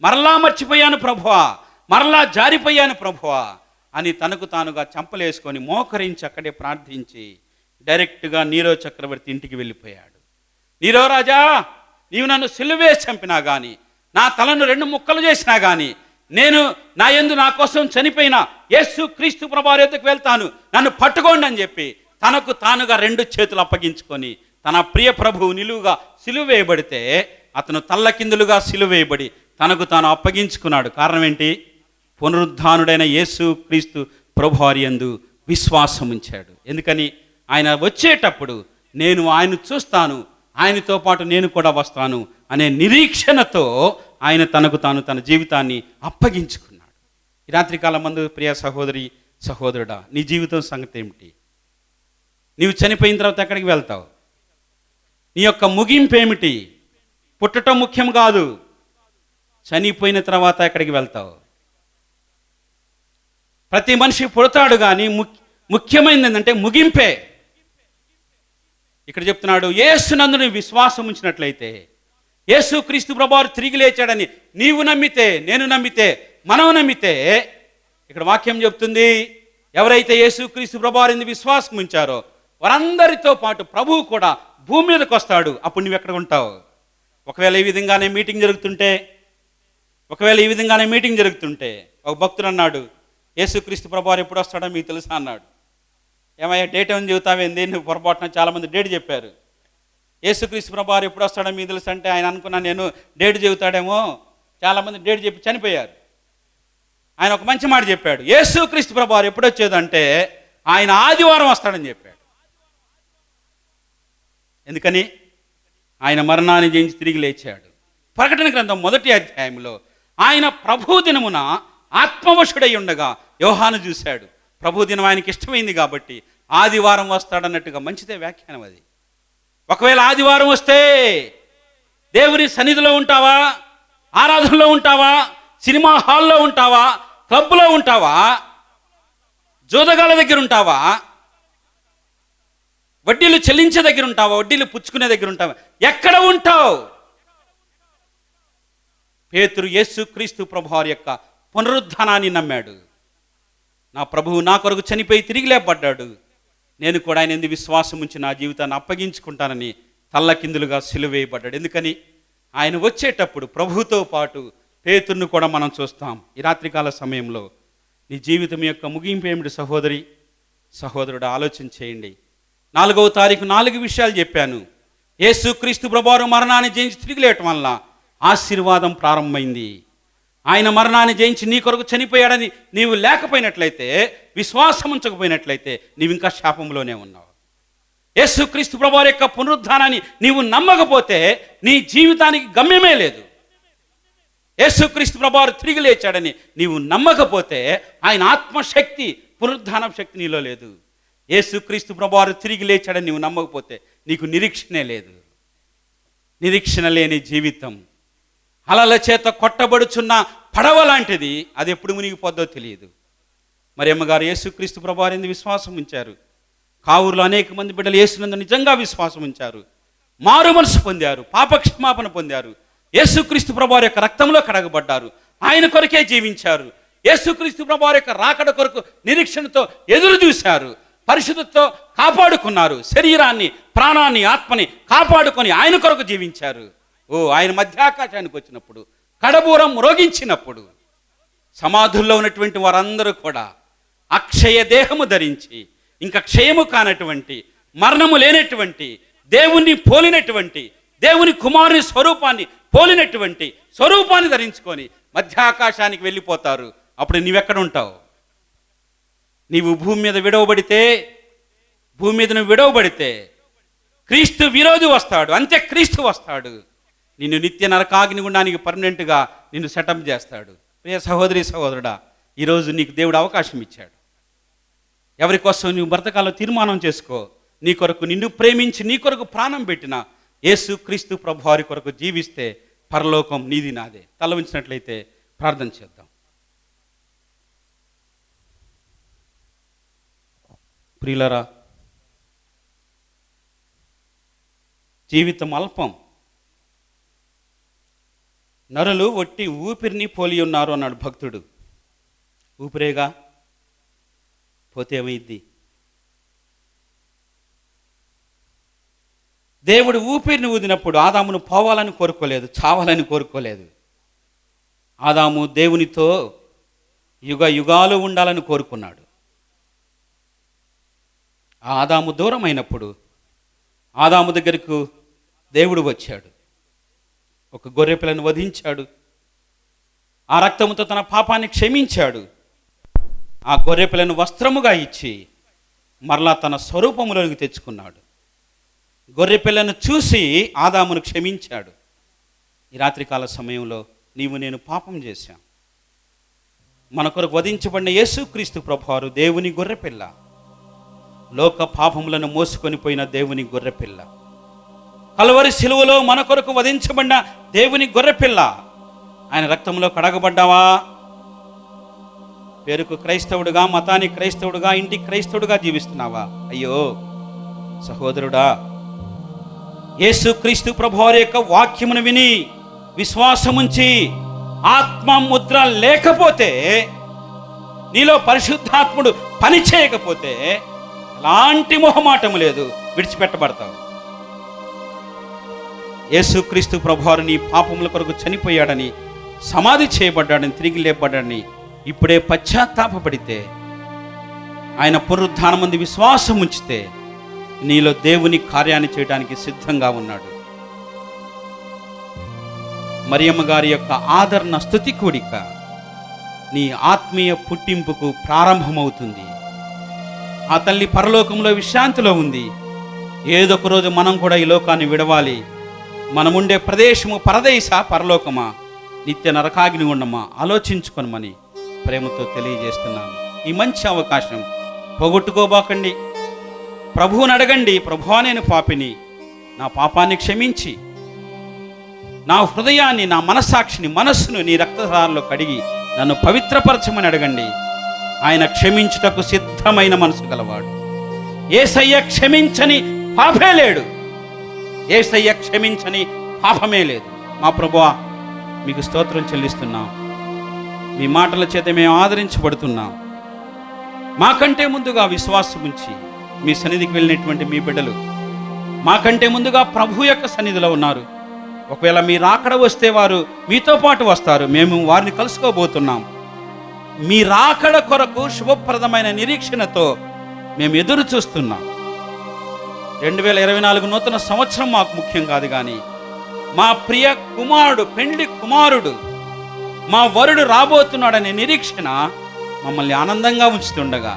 B: మరలా మర్చిపోయాను ప్రభువా, మరలా జారిపోయాను ప్రభువా అని తనకు తానుగా చంపలేసుకొని మోకరించి అక్కడే ప్రార్థించి డైరెక్ట్గా నీరో చక్రవర్తి ఇంటికి వెళ్ళిపోయాడు. నీరో రాజా, నీవు నన్ను సిలువేసి చంపినా కానీ, నా తలను 2 ముక్కలు చేసినా కానీ, నేను నా యందు నా కోసం చనిపోయిన యేసుక్రీస్తు ప్రభువారి యొద్దకు వెళ్తాను, నన్ను పట్టుకోండి అని చెప్పి తనకు తానుగా 2 చేతులు అప్పగించుకొని తన ప్రియ ప్రభువు నిలువుగా సిలువ వేయబడితే అతను తల్లకిందులుగా సిలువ వేయబడి తనకు తాను అప్పగించుకున్నాడు. కారణం ఏంటి? పునరుద్ధానుడైన యేసుక్రీస్తు ప్రభువారి యందు విశ్వాసం ఉంచాడు. ఎందుకని? ఆయన వచ్చేటప్పుడు నేను ఆయన చూస్తాను, ఆయనతో పాటు నేను కూడా వస్తాను అనే నిరీక్షణతో ఆయన తనకు తాను తన జీవితాన్ని అప్పగించుకున్నాడు. ఈ రాత్రికాలం మందు ప్రియ సహోదరి సహోదరుడా, నీ జీవితం సంగతి ఏమిటి? నీవు చనిపోయిన తర్వాత ఎక్కడికి వెళ్తావు? నీ యొక్క ముగింపు ఏమిటి? పుట్టడం ముఖ్యం కాదు, చనిపోయిన తర్వాత ఎక్కడికి వెళ్తావు? ప్రతి మనిషి పుడతాడు కానీ ముఖ్యమైనది ఏంటంటే ముగింపే. ఇక్కడ చెప్తున్నాడు, యేసునందు నీ విశ్వాసం ఉంచినట్లయితే, యేసుక్రీస్తు ప్రభువారు తిరిగి లేచాడని నీవు నమ్మితే, నేను నమ్మితే, మనం నమ్మితే, ఇక్కడ వాక్యం చెప్తుంది, ఎవరైతే యేసుక్రీస్తు ప్రభువారిని విశ్వాసం ఉంచారో వారందరితో పాటు ప్రభువు కూడా భూమి మీదకి వస్తాడు. అప్పుడు నువ్వు ఎక్కడ ఉంటావు? ఒకవేళ ఈ విధంగానే మీటింగ్ జరుగుతుంటే ఒక భక్తుడు అన్నాడు, యేసుక్రీస్తు ప్రభువారు ఎప్పుడు వస్తాడో మీకు తెలుసా అన్నాడు. ఏమయ్యా, డేట్ ఏమని చెబుతావేంది? నువ్వు పొరపాటున చాలామంది డేట్ చెప్పారు. యేసుక్రీస్తు ప్రభువారు ఎప్పుడు వస్తాడో మీకు తెలుసు అంటే ఆయన అనుకున్నా నేను డేట్ చెబుతాడేమో, చాలామంది డేట్ చెప్పి చనిపోయారు. ఆయన ఒక మంచి మాట చెప్పాడు, యేసుక్రీస్తు ప్రభువారు ఎప్పుడు వచ్చేదంటే ఆయన ఆదివారం వస్తాడని చెప్పాడు. ఎందుకని? ఆయన మరణాన్ని జయించి తిరిగి లేచాడు. ప్రకటన గ్రంథం 1వ అధ్యాయంలో ఆయన ప్రభు దినమున ఆత్మవశుడై ఉండగా యోహాను చూశాడు. ప్రభు దినం ఆయనకి ఇష్టమైంది కాబట్టి ఆదివారం వస్తాడన్నట్టుగా మంచిదే వ్యాఖ్యానం అది. ఒకవేళ ఆదివారం వస్తే దేవుని సన్నిధిలో ఉంటావా? ఆరాధనలో ఉంటావా? సినిమా హాల్లో ఉంటావా? క్లబ్లో ఉంటావా? జోదగాల దగ్గర ఉంటావా? వడ్డీలు చెల్లించే దగ్గర ఉంటావా? వడ్డీలు పుచ్చుకునే దగ్గర ఉంటావా? ఎక్కడ ఉంటావు? పేతురు యేసుక్రీస్తు ప్రభువారి యొక్క పునరుద్ధానాన్ని నమ్మాడు. నా ప్రభువు నా కొరకు చనిపోయి తిరిగి లేపబడ్డాడు, నేను కూడా ఆయన ఎందు విశ్వాసం ఉంచి నా జీవితాన్ని అప్పగించుకుంటానని తల్లకిందులుగా సిలువ వేయబడ్డాడు. ఎందుకని? ఆయన వచ్చేటప్పుడు ప్రభువుతో పాటు పేతురును కూడా మనం చూస్తాం. ఈ రాత్రికాల సమయంలో నీ జీవితం యొక్క ముగింపు ఏమిటి సహోదరి సహోదరుడు? ఆలోచన చేయండి. 4వ తారీఖు 4 విషయాలు చెప్పాను. యేసుక్రీస్తు ప్రభువారు మరణాన్ని జయించి తిరిగి లేయటం వల్ల ఆశీర్వాదం ప్రారంభమైంది. ఆయన మరణాన్ని జయించి నీ కొరకు చనిపోయాడని నీవు లేకపోయినట్లయితే, విశ్వాసం ఉంచకపోయినట్లయితే నీవు ఇంకా శాపంలోనే ఉన్నావు. యేసుక్రీస్తు ప్రభువారి యొక్క పునరుద్ధానాన్ని నీవు నమ్మకపోతే నీ జీవితానికి గమ్యమే లేదు. యేసుక్రీస్తు ప్రభువారు తిరిగి లేచాడని నీవు నమ్మకపోతే ఆయన ఆత్మశక్తి, పునరుద్ధాన శక్తి నీలో లేదు. యేసుక్రీస్తు ప్రభువారు తిరిగి లేచాడని నీవు నమ్మకపోతే నీకు నిరీక్షణే లేదు. నిరీక్షణ లేని జీవితం అలల చేత కొట్టబడుచున్న పడవ లాంటిది. అది ఎప్పుడు మునిగిపోద్దో తెలియదు. మరియమ్మ గారు యేసుక్రీస్తు ప్రభువారింది విశ్వాసం ఉంచారు. కావురులో అనేక మంది బిడ్డలు యేసునందు నిజంగా విశ్వాసం ఉంచారు, మారు మనసు పొందారు, పాపక్షమాపణ పొందారు, యేసుక్రీస్తు ప్రభువారి యొక్క రక్తంలో కడగబడ్డారు, ఆయన కొరకే జీవించారు, యేసుక్రీస్తు ప్రభువారి యొక్క రాకడ కొరకు నిరీక్షణతో ఎదురు చూశారు, పరిశుద్ధతో కాపాడుకున్నారు, శరీరాన్ని, ప్రాణాన్ని, ఆత్మని కాపాడుకొని ఆయన కొరకు జీవించారు. ఆయన మధ్యాకాశానికి వచ్చినప్పుడు, కడబూరం మ్రోగించినప్పుడు సమాధుల్లో ఉన్నటువంటి వారందరూ కూడా అక్షయ దేహము ధరించి, ఇంకా క్షయము కానటువంటి, మరణము లేనటువంటి, దేవుణ్ణి పోలినటువంటి, దేవుని కుమారుని స్వరూపాన్ని పోలినటువంటి స్వరూపాన్ని ధరించుకొని మధ్యాకాశానికి వెళ్ళిపోతారు. అప్పుడు నీవెక్కడ ఉంటావు? నీవు భూమి మీద విడవబడితే క్రీస్తు విరోధి వస్తాడు, అంత్యక్రీస్తు వస్తాడు, నిన్ను నిత్య నరకాగ్ని గుండానికి పర్మనెంట్గా నిన్ను సెటప్ చేస్తాడు. ప్రియ సహోదరి సహోదరుడా, ఈరోజు నీకు దేవుడు అవకాశం ఇచ్చాడు. ఎవరి కోసం నువ్వు బ్రతకాలో తీర్మానం చేసుకో. నీ కొరకు, నిన్ను ప్రేమించి నీ కొరకు ప్రాణం పెట్టిన యేసు క్రీస్తు ప్రభువారి కొరకు జీవిస్తే పరలోకం నీది నాదే. తల ఉంచినట్లయితే ప్రార్థన చేద్దాం. ప్రియులరా, జీవితం అల్పం, నరులు ఒట్టి ఊపిరిని పోలి ఉన్నారు అన్నాడు భక్తుడు. ఊపిరేగా పోతే ఏమైంది? దేవుడు ఊపిరిని ఊదినప్పుడు ఆదామును పోవాలని కోరుకోలేదు, చావాలని కోరుకోలేదు. ఆదాము దేవునితో యుగ యుగాలు ఉండాలని కోరుకున్నాడు. ఆ ఆదాము దూరం అయినప్పుడు ఆదాము దగ్గరకు దేవుడు వచ్చాడు, ఒక గొర్రెపిల్లను వధించాడు, ఆ రక్తముతో తన పాపాన్ని క్షమించాడు. ఆ గొర్రెపిల్లను వస్త్రముగా ఇచ్చి మరలా తన స్వరూపములోనికి తెచ్చుకున్నాడు. గొర్రెపిల్లను చూసి ఆదామును క్షమించాడు. ఈ రాత్రికాల సమయంలో నీవు నేను పాపం చేశాం. మన కొరకు వధించబడిన యేసుక్రీస్తు ప్రభువారు దేవుని గొర్రెపిల్ల, లోక పాపములను మోసుకొని పోయిన దేవుని గొర్రెపిల్ల, కల్వరి శిలువలో మన కొరకు వధించబడిన దేవుని గొర్రెపిల్ల. ఆయన రక్తంలో కడగబడ్డావా? పేరుకు క్రైస్తవుడుగా, మతానికి క్రైస్తవుడుగా, ఇంటికి క్రైస్తవుడుగా జీవిస్తున్నావా? అయ్యో సహోదరుడా, యేసుక్రీస్తు ప్రభువారి యొక్క వాక్యమును విని విశ్వాసముంచి ఆత్మ ముద్ర లేకపోతే, నీలో పరిశుద్ధాత్ముడు పని చేయకపోతే ఎలాంటి మొహమాటము లేదు, విడిచిపెట్టబడతావు. యేసుక్రీస్తు ప్రభువారు నీ పాపముల కొరకు చనిపోయాడని, సమాధి చేయబడ్డాడని, తిరిగి లేపబడ్డాడని ఇప్పుడే పశ్చాత్తాపపడితే, ఆయన పునరుద్ధానమందు విశ్వాసం ఉంచితే నీలో దేవుని కార్యాన్ని చేయడానికి సిద్ధంగా ఉన్నాడు. మరియమ్మ గారి యొక్క ఆదరణ స్తుతి కూడిక నీ ఆత్మీయ పుట్టింపుకు ప్రారంభమవుతుంది. ఆ తల్లి పరలోకంలో విశ్రాంతిలో ఉంది. ఏదొక రోజు మనం కూడా ఈ లోకాన్ని విడవాలి. మనముండే ప్రదేశము పరదేశా, పరలోకమా, నిత్య నరకాగ్ని ఉండమా ఆలోచించుకొనమని ప్రేమతో తెలియజేస్తున్నాను. ఈ మంచి అవకాశం పోగొట్టుకోబాకండి. ప్రభువుని అడగండి, ప్రభువా నేను పాపిని, నా పాపాన్ని క్షమించి నా హృదయాన్ని, నా మనస్సాక్షిని, మనస్సును నీ రక్తధారలో కడిగి నన్ను పవిత్రపరచమని అడగండి. ఆయన క్షమించుటకు సిద్ధమైన మనసు గలవాడు. యేసయ్య క్షమించని పాపే లేడు, యేసయ్య క్షమించని పాపమే లేదు. మా ప్రభువా మీకు స్తోత్రం చెల్లిస్తున్నాం. మీ మాటల చేత మేము ఆదరించబడుతున్నాం. మాకంటే ముందుగా విశ్వాసం ఉంచి మీ సన్నిధికి వెళ్ళినటువంటి మీ బిడ్డలు మాకంటే ముందుగా ప్రభు యొక్క సన్నిధిలో ఉన్నారు. ఒకవేళ మీ రాకడ వస్తే వారు మీతో పాటు వస్తారు. మేము వారిని కలుసుకోబోతున్నాం. మీ రాకడ కొరకు శుభప్రదమైన నిరీక్షణతో మేము ఎదురు చూస్తున్నాం. 2024 నూతన సంవత్సరం మాకు ముఖ్యం కాదు, కానీ మా ప్రియ కుమారుడు, పెండ్లి కుమారుడు, మా వరుడు రాబోతున్నాడనే నిరీక్షణ మమ్మల్ని ఆనందంగా ఉంచుతుండగా,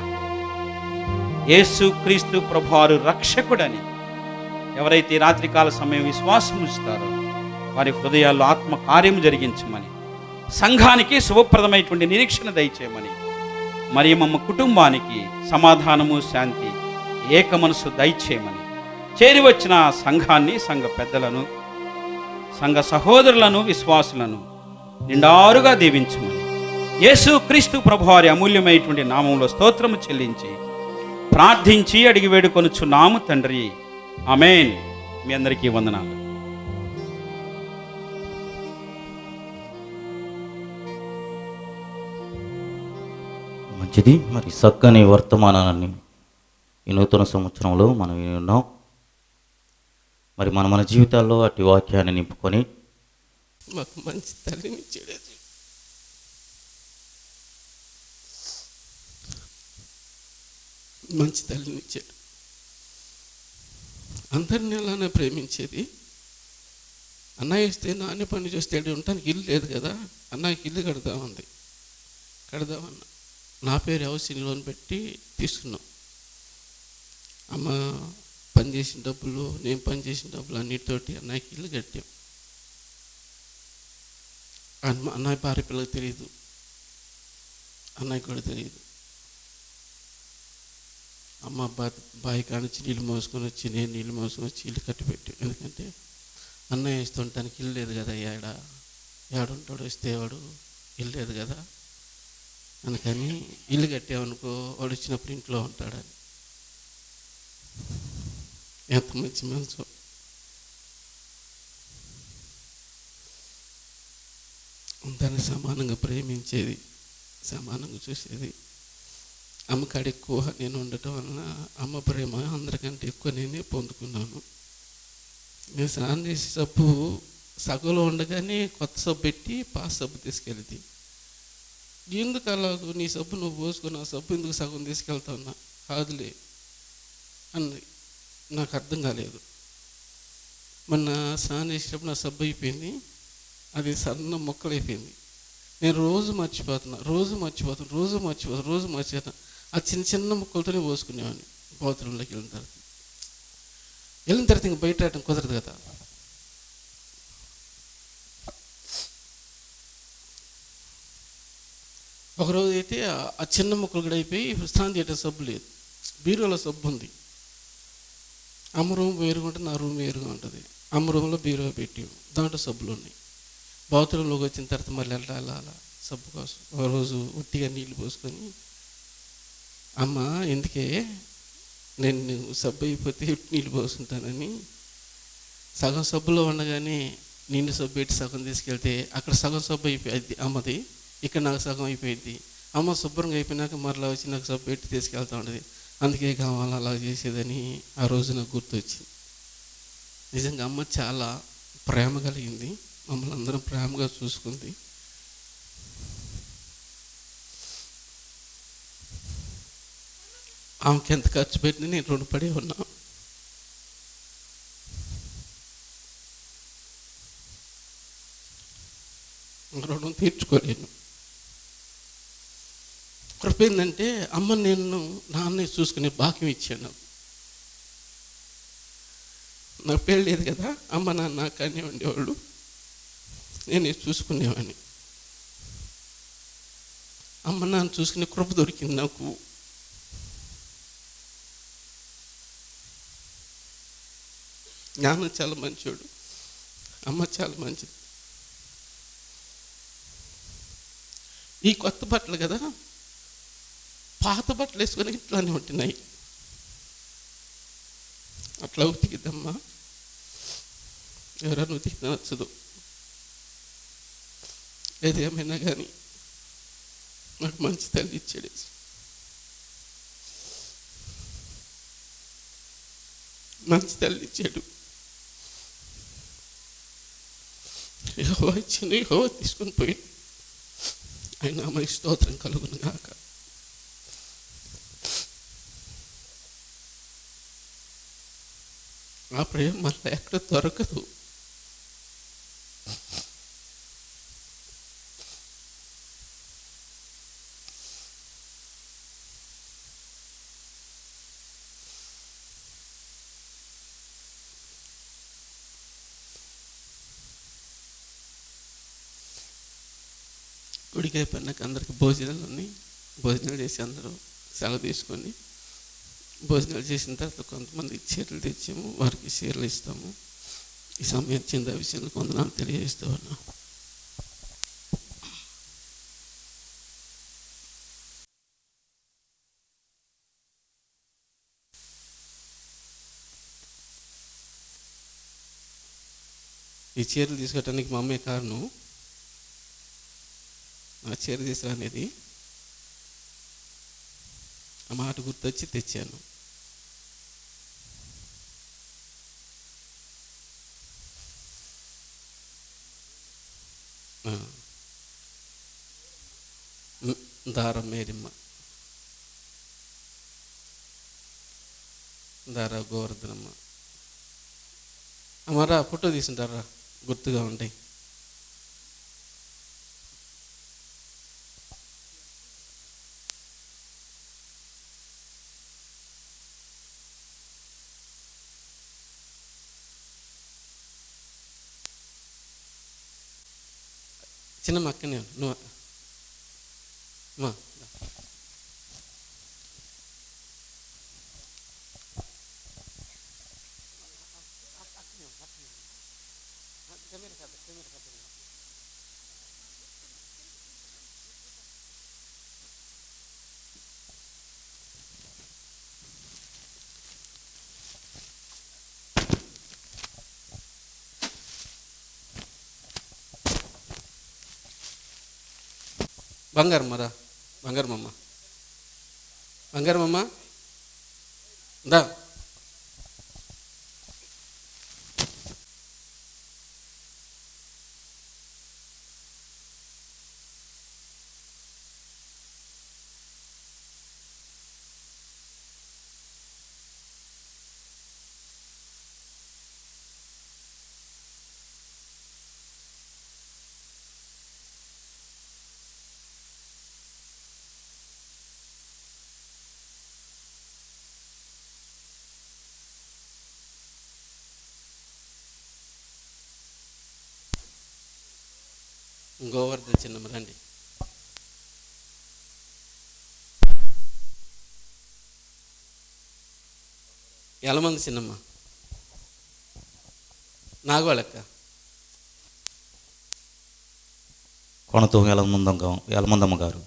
B: యేసుక్రీస్తు ప్రభువారు రక్షకుడని ఎవరైతే రాత్రికాల సమయం విశ్వాసం ఉంచుతారో వారి హృదయాల్లో ఆత్మ కార్యం జరిగించమని, సంఘానికి శుభప్రదమైనటువంటి నిరీక్షణ దయచేయమని, మరి మమ్మ కుటుంబానికి సమాధానము, శాంతి, ఏక మనసు దయచేయమని, చేరి వచ్చిన సంఘాన్ని, సంఘ పెద్దలను, సంఘ సహోదరులను, విశ్వాసులను నిండారుగా దీవించమని యేసు క్రీస్తు ప్రభువారి అమూల్యమైనటువంటి నామంలో స్తోత్రము చెల్లించి ప్రార్థించి అడిగి వేడుకొనుచున్నాము తండ్రి. ఆమేన్. మీ అందరికీ వందనాలు.
C: మంచిది. మరి చక్కని వర్తమానాన్ని ఈ నూతన సంవత్సరంలో మనం విన్నాం. మరి మన జీవితాల్లో అటు వాక్యాన్ని నింపుకొని
D: మాకు మంచి తల్లిని ఇచ్చాడు. మంచి తల్లిని ఇచ్చాడు. అందరిని అలానే ప్రేమించేది. అన్నయ్య ఇస్తే నాన్న పని చూస్తే ఉండటానికి ఇల్లు లేదు కదా, అన్నయ్యకి ఇల్లు కడదామన్నా. నా పేరు హౌసింగ్ లోన్ పెట్టి తీసుకున్నాం. అమ్మ పని చేసిన డబ్బులు, నేను పని చేసిన డబ్బులు అన్నిటితోటి అన్నయ్యకి ఇల్లు కట్టాం. అన్నయ్య భార్య పిల్లలకు తెలియదు, అన్నయ్య కూడా తెలియదు. అమ్మ బావి కానిచ్చి నీళ్ళు మోసుకొని వచ్చి, నేను నీళ్ళు మోసుకొని వచ్చి ఇల్లు కట్టిపెట్టాం. ఎందుకంటే అన్నయ్య ఇస్తుంటానికి ఇల్లు లేదు కదా, ఏడుంటాడు ఇస్తే వాడు ఇల్లు లేదు కదా, అందుకని ఇల్లు కట్టామనుకో వాడు వచ్చినప్పుడు ఇంట్లో ఉంటాడని. ఎంత మంచి మనసు. దాన్ని సమానంగా ప్రేమించేది, సమానంగా చూసేది. అమ్మకాడ ఎక్కువ నేను ఉండటం వలన అమ్మ ప్రేమ అందరికంటే ఎక్కువ నేనే పొందుకున్నాను. నేను స్నానం చేసే సబ్బు సగంలో ఉండగానే కొత్త సబ్బు పెట్టి పాత సబ్బు తీసుకెళ్ళింది. ఎందుకు అలాగూ నీ సబ్బు నువ్వు పోసుకుని ఆ సబ్బు ఎందుకు సగం తీసుకెళ్తావున్నా? కాదులే అంది. నాకు అర్థం కాలేదు. మొన్న స్నానం చేసేటప్పుడు నా సబ్బు అయిపోయింది, అది సన్న మొక్కలు అయిపోయింది. నేను రోజు మర్చిపోతున్నా. ఆ చిన్న చిన్న ముక్కలతోనే పోసుకునేవాడిని. బాత్రూంలోకి వెళ్ళిన తర్వాత ఇంక బయట రావడం కుదరదు కదా. ఒకరోజు అయితే ఆ చిన్న ముక్కలు కూడా అయిపోయి ఇప్పుడు స్నానం చేయడం సబ్బు లేదు. బీరువాలో సబ్బు ఉంది. అమ్మ రూమ్ వేరుగా ఉంటుంది, నా రూమ్ వేరుగా ఉంటుంది. అమ్మ రూమ్లో బీరువా పెట్టి దాంట్లో సబ్బులు ఉన్నాయి. బాత్రూంలోకి వచ్చిన తర్వాత మళ్ళీ వెళ్ళాలి అలా సబ్బు కోసం. ఒకరోజు ఉట్టిగా నీళ్ళు పోసుకొని, అమ్మ ఎందుకే నేను సబ్బు అయిపోతే నీళ్ళు పోసుకుంటానని సగం సబ్బులో ఉండగానే నిండు సబ్బు పెట్టి సగం తీసుకెళ్తే అక్కడ సగం సబ్బు అయిపోయింది అమ్మది, ఇక్కడ నాకు సగం అయిపోయింది. అమ్మ శుభ్రంగా అయిపోయినాక మరలా వచ్చి నాకు సబ్బు పెట్టి తీసుకెళ్తా ఉండేది. అందుకే కావాలి అలా చేసేదని ఆ రోజు నాకు గుర్తొచ్చింది. నిజంగా అమ్మ చాలా ప్రేమ కలిగింది, మమ్మల్ని అందరం ప్రేమగా చూసుకుంది. ఆమెకి ఎంత ఖర్చు పెట్టినా నేను రుణపడి ఉన్నా. రుణం తీర్చుకోలేను. కృప ఏంటంటే అమ్మ నేను నాన్నే చూసుకునే భాగ్యం ఇచ్చాను. నాకు పెళ్ళి లేదు కదా, అమ్మ నాన్న నాకనే ఉండేవాళ్ళు, నేనే చూసుకునేవాడిని. అమ్మ నాన్న చూసుకునే కృప దొరికింది నాకు. నాన్న చాలా మంచోడు, అమ్మ చాలా మంచిది. ఈ కొత్త బట్టలు కదా, పాత బట్టలు వేసుకొని ఇట్లానే ఉంటున్నాయి. అట్లా ఉతికిద్దమ్మా, ఎవరైనా ఉతికితే నచ్చదు. ఏదేమైనా కానీ నాకు మంచి తల్లి ఇచ్చాడు. మంచి తల్లి ఇచ్చాడు. యెహోవా ఇచ్చింది, యెహోవా తీసుకొని పోయింది. ఆయన అమ్మకి స్తోత్రం కలుగును గాక. ఆ ప్రేమ మళ్ళీ ఎక్కడ దొరకదు. గుడికి అయిపోయినాక అందరికి భోజనాలు ఉన్నాయి. భోజనాలు చేసి అందరూ సెలవు తీసుకొని భోజనాలు చేసిన తర్వాత కొంతమందికి చీరలు తెచ్చాము, వారికి చీరలు ఇస్తాము. ఈ సమయం చింద విషయంలో కొందనాలు తెలియజేస్తూ ఉన్నాం. ఈ చీరలు తీసుకెళ్ళడానికి మా అమ్మే కారణం. నా చీర తీసుకురా అనేది ఆ మాట గుర్తొచ్చి తెచ్చాను. దారా మేరిమ్మ, దారా గోవర్ధనమ్మ. అమ్మారా ఫోటో తీసుంటారా, గుర్తుగా ఉంటాయి. చిన్నమ్మ అక్కనే నువ్వు అమ్మా. బంగారమ్మరా, బంగారమమ్మ, బంగారమమ్మ దా. గోవర్ధన చిన్నమ్మ రండి. ఎలమంది చిన్నమ్మ, నాగోళక్క,
C: కొనతో యలమందమ్మ గారు,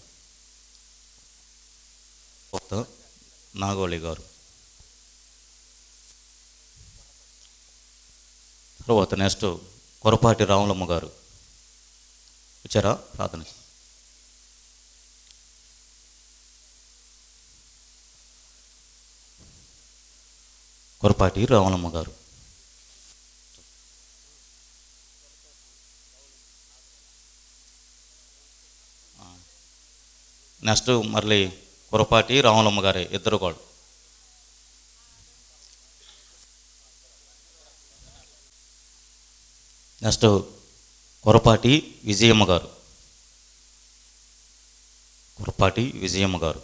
C: కొత్త నాగోళి గారు. తర్వాత నెక్స్ట్ కొరపాటి రాములమ్మ గారు వచ్చారా ప్రార్థన. కొరపాటి రాములమ్మ గారు. నెక్స్ట్ మళ్ళీ కొరపాటి రాములమ్మ గారే ఇద్దరు కూడా. నెక్స్ట్ కొరపాటి విజయమ్మ గారు, కొరపాటి విజయమ్మ గారు.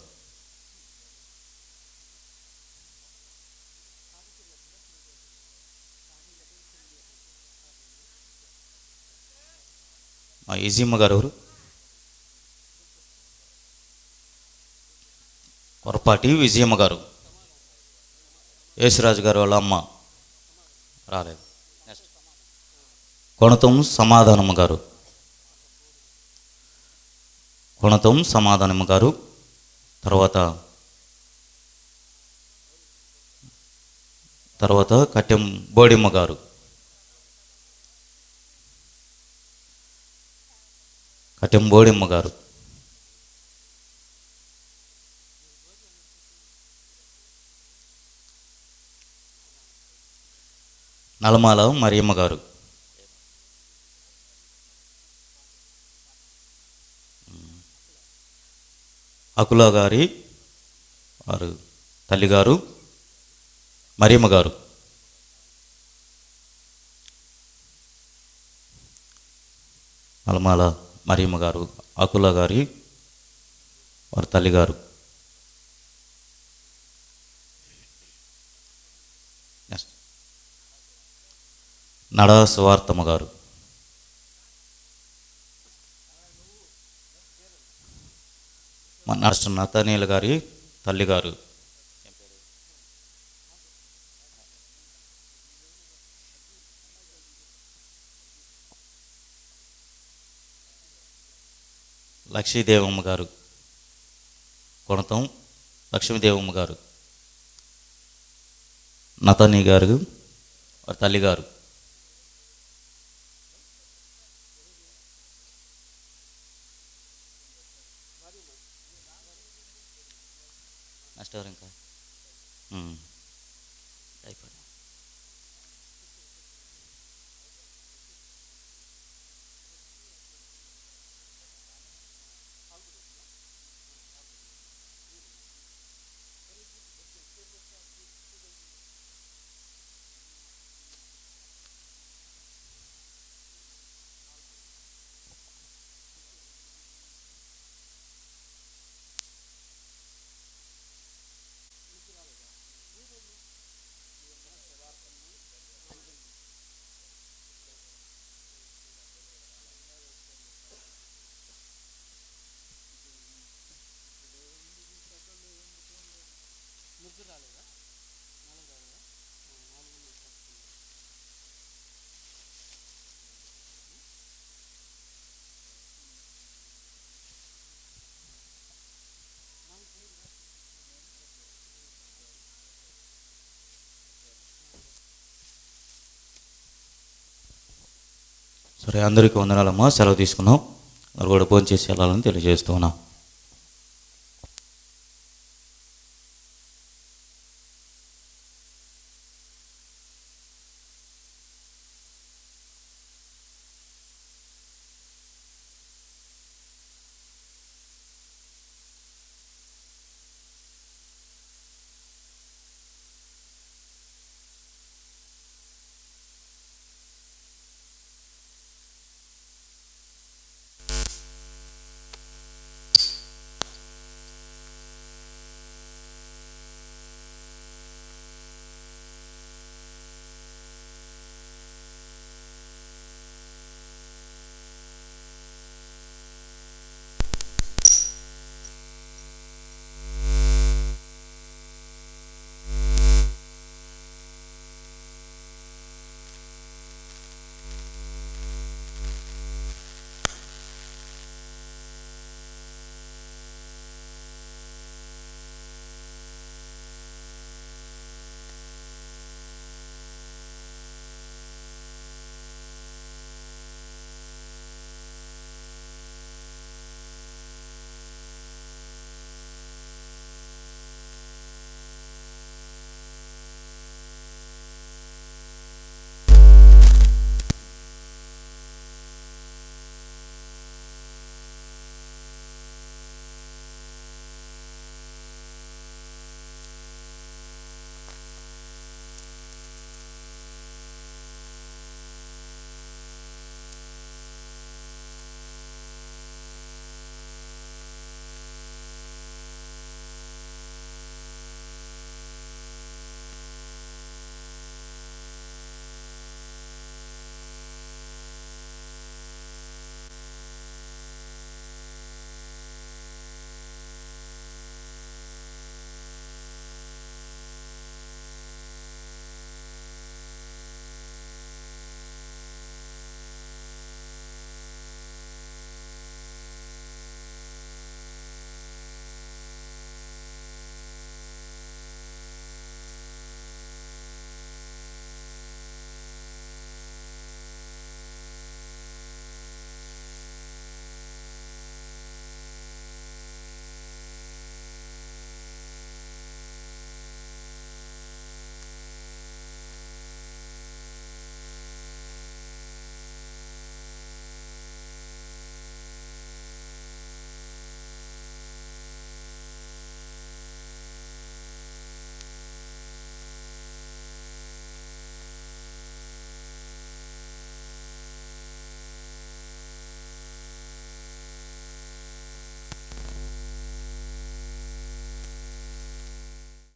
C: మా విజయమ్మ గారు ఎవరు? కొరపాటి విజయమ్మ గారు, యేసురాజు గారు వాళ్ళ అమ్మ రాలేదు. కొణతం సమాధానమ్మ గారు, కొణతం సమాధానమ్మ గారు. తర్వాత కట్టెం బోడిమ్మ గారు, కట్టెం బోడిమ్మ గారు. నలమాల మరియమ్మ గారు, అకులా గారి వారు తల్లిగారు మరియమ్మ గారు. అలమాల మరియమ్మ గారు, అకులా గారి వారి తల్లిగారు. నడా సువార్తమ్మ గారు, నర్సు నతనీయుల గారి తల్లిగారు. లక్ష్మీదేవమ్మ గారు, కొణతం లక్ష్మీదేవమ్మ గారు. నతనీ గారు వారి తల్లిగారు. నెక్స్ట్ ఎవరు ఇంకా అయిపోయింది. సరే, అందరికీ వందనాలమ్మా. సెలవు తీసుకున్నాం. మరి కూడా భోజనం చేసి వెళ్ళాలని తెలియజేస్తున్నాం.